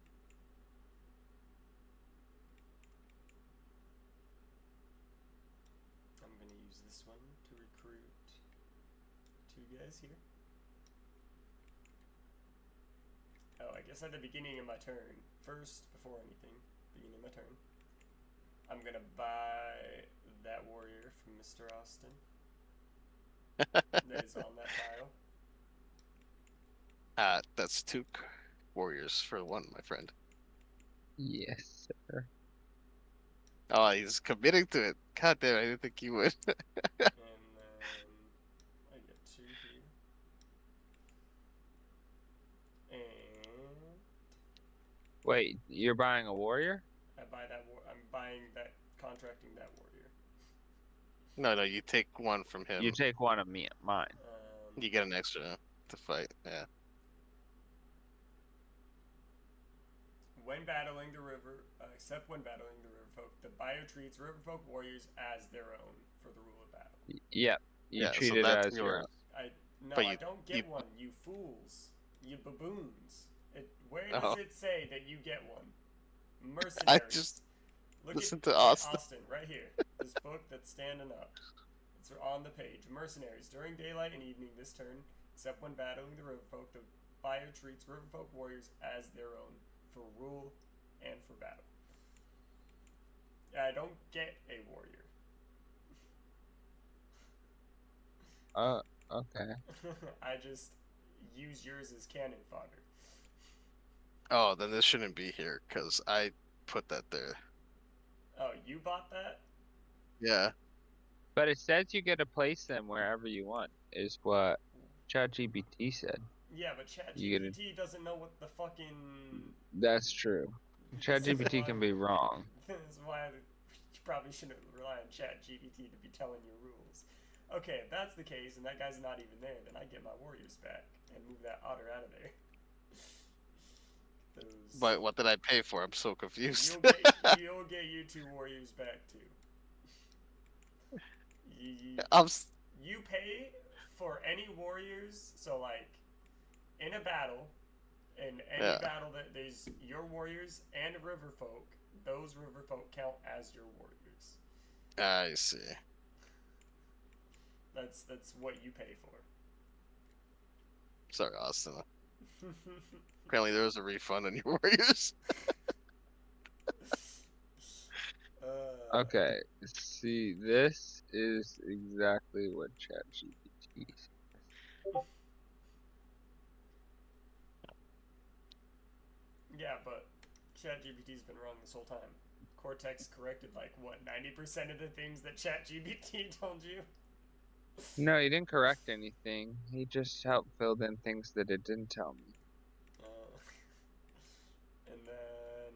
Speaker 1: I'm gonna use this one to recruit 2 guys here. Oh, I guess at the beginning of my turn, first, before anything, beginning of my turn, I'm gonna buy that warrior from Mr. Austin that is on that tile.
Speaker 2: That's 2 warriors for 1, my friend.
Speaker 3: Yes, sir.
Speaker 2: Oh, he's committing to it. God damn, I didn't think he would.
Speaker 1: And then I get 2 here. And
Speaker 3: Wait, you're buying a warrior?
Speaker 1: I buy that I'm buying that, contracting that warrior.
Speaker 2: No, you take 1 from him.
Speaker 3: You take one of mine.
Speaker 2: You get an extra to fight. Yeah.
Speaker 1: When battling the river, except when battling the river folk, the bio treats river folk warriors as their own for the rule of battle.
Speaker 3: Yep. You
Speaker 2: Yeah,
Speaker 3: treat
Speaker 2: so
Speaker 3: it
Speaker 2: that's
Speaker 3: as your own.
Speaker 1: No,
Speaker 2: But
Speaker 1: I
Speaker 2: you-
Speaker 1: don't get
Speaker 2: you-
Speaker 1: one, you fools. You baboons. Where does it say that you get one? Mercenaries.
Speaker 2: just
Speaker 1: Look
Speaker 2: listen
Speaker 1: at
Speaker 2: to Austin.
Speaker 1: Austin, right here. This book that's standing up. It's on the page. Mercenaries. During daylight and evening this turn, except when battling the riverfolk, the buyer treats riverfolk warriors as their own for rule and for battle. I don't get a warrior.
Speaker 3: Okay.
Speaker 1: I just use yours as cannon fodder.
Speaker 2: Oh, then this shouldn't be here because I put that there.
Speaker 1: Oh, you bought that?
Speaker 2: Yeah.
Speaker 3: But it says you get to place them wherever you want, is what ChatGPT said.
Speaker 1: Yeah, but
Speaker 3: You
Speaker 1: ChatGPT doesn't know what the fucking...
Speaker 3: That's true. ChatGPT can be wrong.
Speaker 1: This is why you probably shouldn't rely on ChatGPT to be telling you rules. Okay, if that's the case, and that guy's not even there, then I get my warriors back and move that otter out of there.
Speaker 2: But what did I pay for? I'm so confused.
Speaker 1: You'll get you 2 warriors back too. You pay for any warriors, so like in a battle, in any battle that there's your warriors and riverfolk, those riverfolk count as your warriors.
Speaker 2: I see.
Speaker 1: That's what you pay for.
Speaker 2: Sorry, Austin. Apparently there was a refund on your warriors.
Speaker 3: Okay, see, this is exactly what ChatGPT says.
Speaker 1: Yeah, but ChatGPT's been wrong this whole time. Cortex corrected like what 90% of the things that ChatGPT told you.
Speaker 3: No, he didn't correct anything. He just helped fill in things that it didn't tell me.
Speaker 1: And then,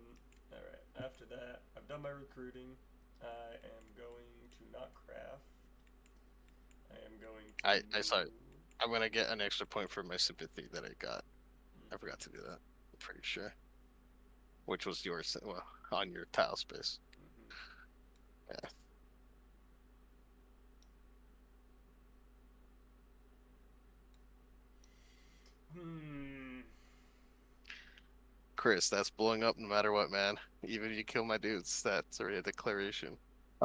Speaker 1: alright, after that, I've done my recruiting. I am going to not craft. I am going to...
Speaker 2: I saw it. I'm gonna get an extra point for my sympathy that I got. I forgot to do that. I'm pretty sure. Which was yours, well, on your tile space. Yeah. Chris, that's blowing up no matter what, man. Even if you kill my dudes, that's already a declaration.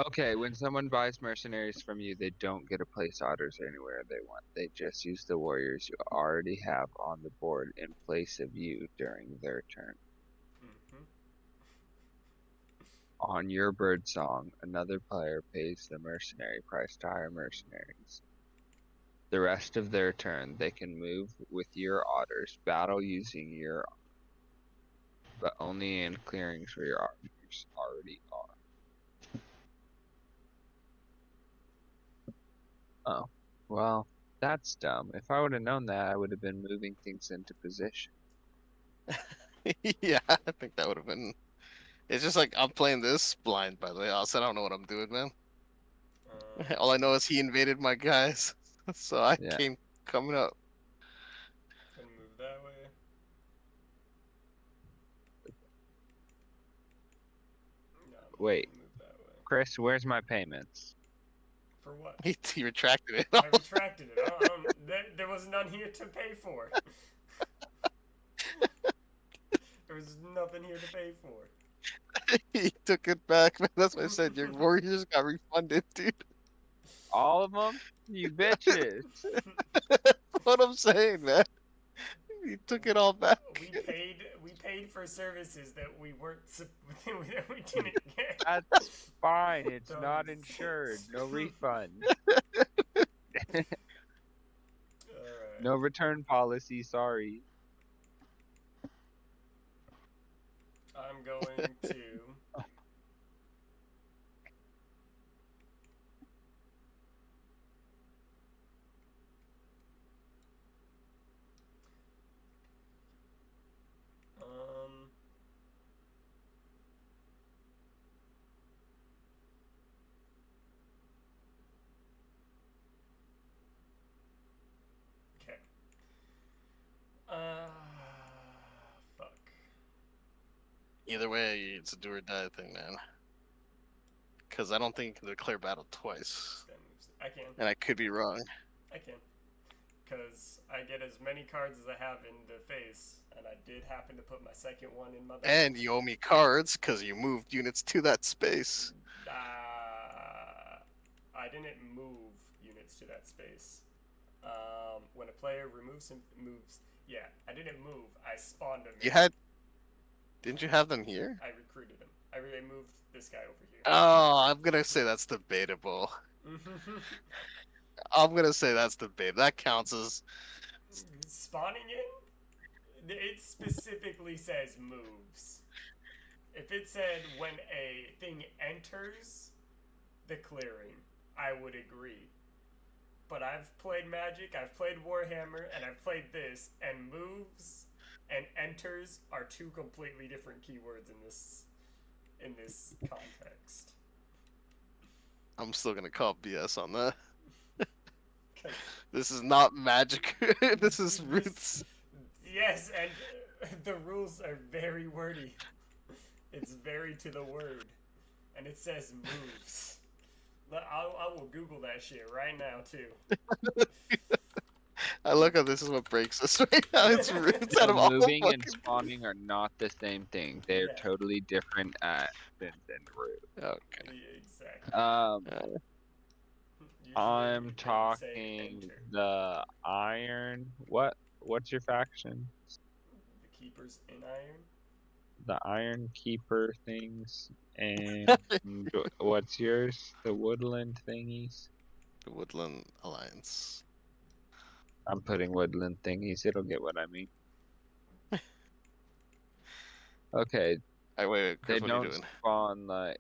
Speaker 3: Okay, when someone buys mercenaries from you, they don't get to place otters anywhere they want. They just use the warriors you already have on the board in place of you during their turn. On your bird song, another player pays the mercenary price to hire mercenaries. The rest of their turn, they can move with your otters, battle using your, but only in clearings where your otters already are. Oh, well, that's dumb. If I would have known that, I would have been moving things into position.
Speaker 2: Yeah, I think that would have been... It's just like, I'm playing this blind, by the way. Also, I don't know what I'm doing, man. All I know is he invaded my guys. So I came coming up.
Speaker 1: Can move that way. No, I'm
Speaker 3: Wait,
Speaker 1: Move that way.
Speaker 3: Chris, where's my payments?
Speaker 1: For what?
Speaker 2: He retracted it.
Speaker 1: I retracted it. There was none here to pay for. There was nothing here to pay for.
Speaker 2: He took it back, man. That's what I said. Your mortgage got refunded, dude.
Speaker 3: All of them? You bitches.
Speaker 2: That's what I'm saying, man. He took it all back.
Speaker 1: We paid for services that we weren't that we didn't get.
Speaker 3: That's fine. It's not
Speaker 1: Those-
Speaker 3: insured. No refund.
Speaker 1: Alright.
Speaker 3: No return policy. Sorry.
Speaker 1: I'm going to. Okay. Fuck.
Speaker 2: Either way, it's a do or die thing, man. Because I don't think you can declare battle twice.
Speaker 1: Spend moves. I can.
Speaker 2: And I could be wrong.
Speaker 1: I can. Because I get as many cards as I have in the face, and I did happen to put my second one in my deck.
Speaker 2: And you owe me cards because you moved units to that space.
Speaker 1: I didn't move units to that space. When a player moves, yeah, I didn't move. I spawned them.
Speaker 2: You had. Didn't you have them here?
Speaker 1: I recruited him. I moved this guy over here.
Speaker 2: Oh, I'm gonna say that's debatable. I'm gonna say that's debatable. That counts as.
Speaker 1: Spawning in? It specifically says moves. If it said when a thing enters the clearing, I would agree. But I've played Magic, I've played Warhammer, and I've played this, and moves and enters are two completely different keywords in this context.
Speaker 2: I'm still gonna call BS on that. This is not magic. This is roots.
Speaker 1: Yes, and the rules are very wordy. It's very to the word, and it says moves. I will Google that shit right now too.
Speaker 2: I look at this is what breaks us right now. It's roots out of
Speaker 3: So
Speaker 2: all
Speaker 3: moving
Speaker 2: fucking...
Speaker 3: and spawning are not the same thing. They're
Speaker 1: Yeah.
Speaker 3: totally different actions and root.
Speaker 2: Okay.
Speaker 1: Yeah, exactly. Usually
Speaker 3: I'm
Speaker 1: they say
Speaker 3: talking
Speaker 1: enter.
Speaker 3: the iron. What's your faction?
Speaker 1: The keepers in iron.
Speaker 3: The Iron Keeper things. And what's yours? The Woodland thingies.
Speaker 2: The Woodland Alliance.
Speaker 3: I'm putting Woodland thingies. It'll get what I mean. Okay,
Speaker 2: Wait,
Speaker 3: they
Speaker 2: Chris, what are you
Speaker 3: don't
Speaker 2: doing?
Speaker 3: spawn like.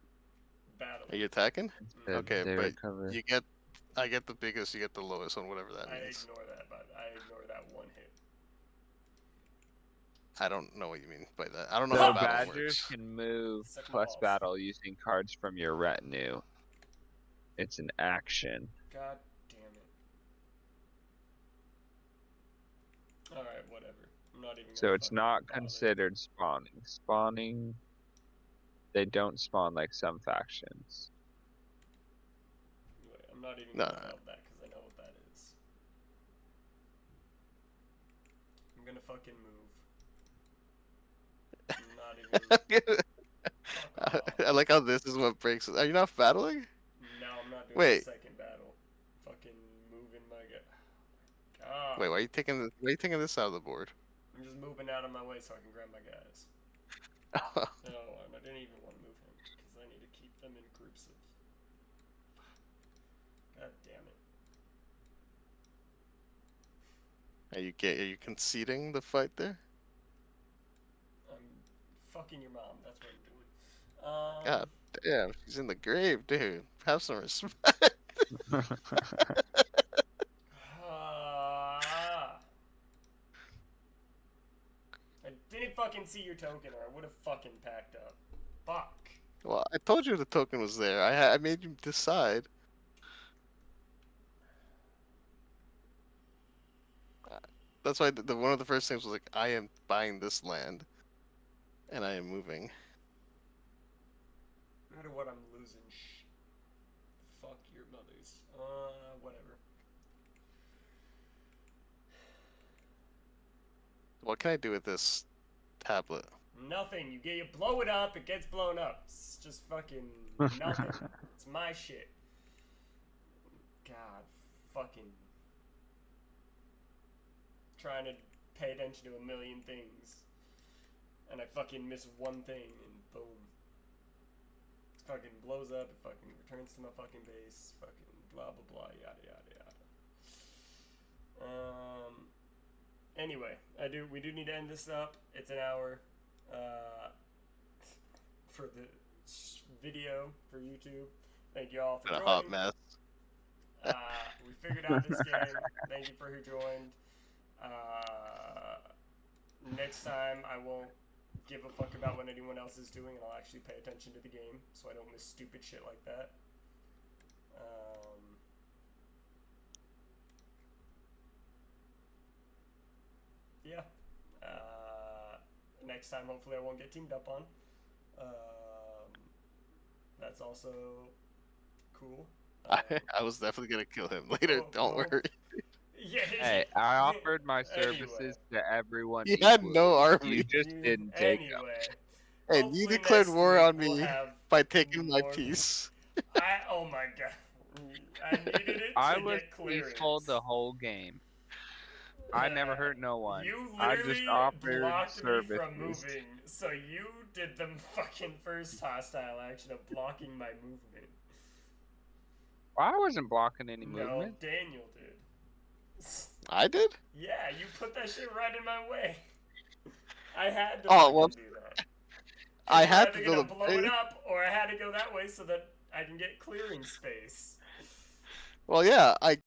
Speaker 1: Battle.
Speaker 2: Are you attacking? Okay,
Speaker 3: they
Speaker 2: but
Speaker 3: recover.
Speaker 2: you get... I get the biggest, you get the lowest one, whatever that
Speaker 1: I
Speaker 2: means.
Speaker 1: ignore that, but I ignore that one hit.
Speaker 2: I don't know what you mean by that. I don't know
Speaker 3: So
Speaker 2: how battle
Speaker 3: badgers
Speaker 2: works.
Speaker 3: can move
Speaker 1: Suck my
Speaker 3: plus
Speaker 1: balls.
Speaker 3: battle using cards from your retinue. It's an action.
Speaker 1: God damn it. Alright, whatever. I'm not even
Speaker 3: So
Speaker 1: gonna
Speaker 3: it's
Speaker 1: fucking
Speaker 3: not
Speaker 1: bother.
Speaker 3: considered spawning. Spawning, they don't spawn like some factions.
Speaker 1: Wait, I'm not even
Speaker 2: No,
Speaker 1: gonna
Speaker 2: no.
Speaker 1: help that because I know what that is. I'm gonna fucking move. I'm not even. Fuck off.
Speaker 2: I like how this is what breaks us. Are you not battling?
Speaker 1: No, I'm not doing
Speaker 2: Wait.
Speaker 1: the second battle. Fucking moving my God.
Speaker 2: Wait, why are you taking this? Why are you taking this out of the board?
Speaker 1: I'm just moving out of my way so I can grab my guys. No, I didn't even want to move him because I need to keep them in groups of. God damn it.
Speaker 2: Are you conceding the fight there?
Speaker 1: I'm fucking your mom. That's what I'm doing.
Speaker 2: God damn, she's in the grave, dude. Have some respect.
Speaker 1: I didn't fucking see your token or I would have fucking packed up. Fuck.
Speaker 2: Well, I told you the token was there. I made you decide. That's why one of the first things was like, I am buying this land, and I am moving.
Speaker 1: No matter what, I'm losing. Fuck your mothers. Whatever.
Speaker 2: What can I do with this tablet?
Speaker 1: Nothing. You blow it up, it gets blown up. It's just fucking nothing. It's my shit. God, fucking trying to pay attention to a million things, and I fucking miss one thing, and boom. It fucking blows up, it fucking returns to my fucking base, fucking blah blah blah, yada yada yada. Anyway, we do need to end this up. It's an hour. For the video for YouTube. Thank you all for
Speaker 2: Been a
Speaker 1: joining.
Speaker 2: hot mess.
Speaker 1: We figured out this game. Thank you for who joined. Next time I won't give a fuck about what anyone else is doing, and I'll actually pay attention to the game so I don't miss stupid shit like that. Yeah. Next time, hopefully, I won't get teamed up on. That's also cool.
Speaker 2: I was definitely gonna kill him later. Don't worry.
Speaker 1: Yeah.
Speaker 3: Hey, I offered my services to everyone.
Speaker 2: You had
Speaker 3: equally.
Speaker 2: no army.
Speaker 3: You just didn't take them.
Speaker 1: Anyway.
Speaker 2: And you declared war on
Speaker 1: we'll
Speaker 2: me
Speaker 1: have
Speaker 2: by taking my
Speaker 1: more-
Speaker 2: piece.
Speaker 1: Oh my god. I needed it to
Speaker 3: I was
Speaker 1: get clearance.
Speaker 3: peaceful the whole game. I never hurt no one.
Speaker 1: You
Speaker 3: I
Speaker 1: literally
Speaker 3: just offered
Speaker 1: blocked me
Speaker 3: services.
Speaker 1: from moving, so you did the fucking first hostile action of blocking my movement.
Speaker 3: I wasn't blocking any
Speaker 1: No,
Speaker 3: movement.
Speaker 1: Daniel did.
Speaker 2: I did?
Speaker 1: Yeah, you put that shit right in my way. I had to
Speaker 2: Oh, well,
Speaker 1: do that.
Speaker 2: I
Speaker 1: You're
Speaker 2: had
Speaker 1: either
Speaker 2: to
Speaker 1: gonna
Speaker 2: build a
Speaker 1: blow it
Speaker 2: base.
Speaker 1: up, or I had to go that way so that I can get clearing space.
Speaker 2: Well, yeah, I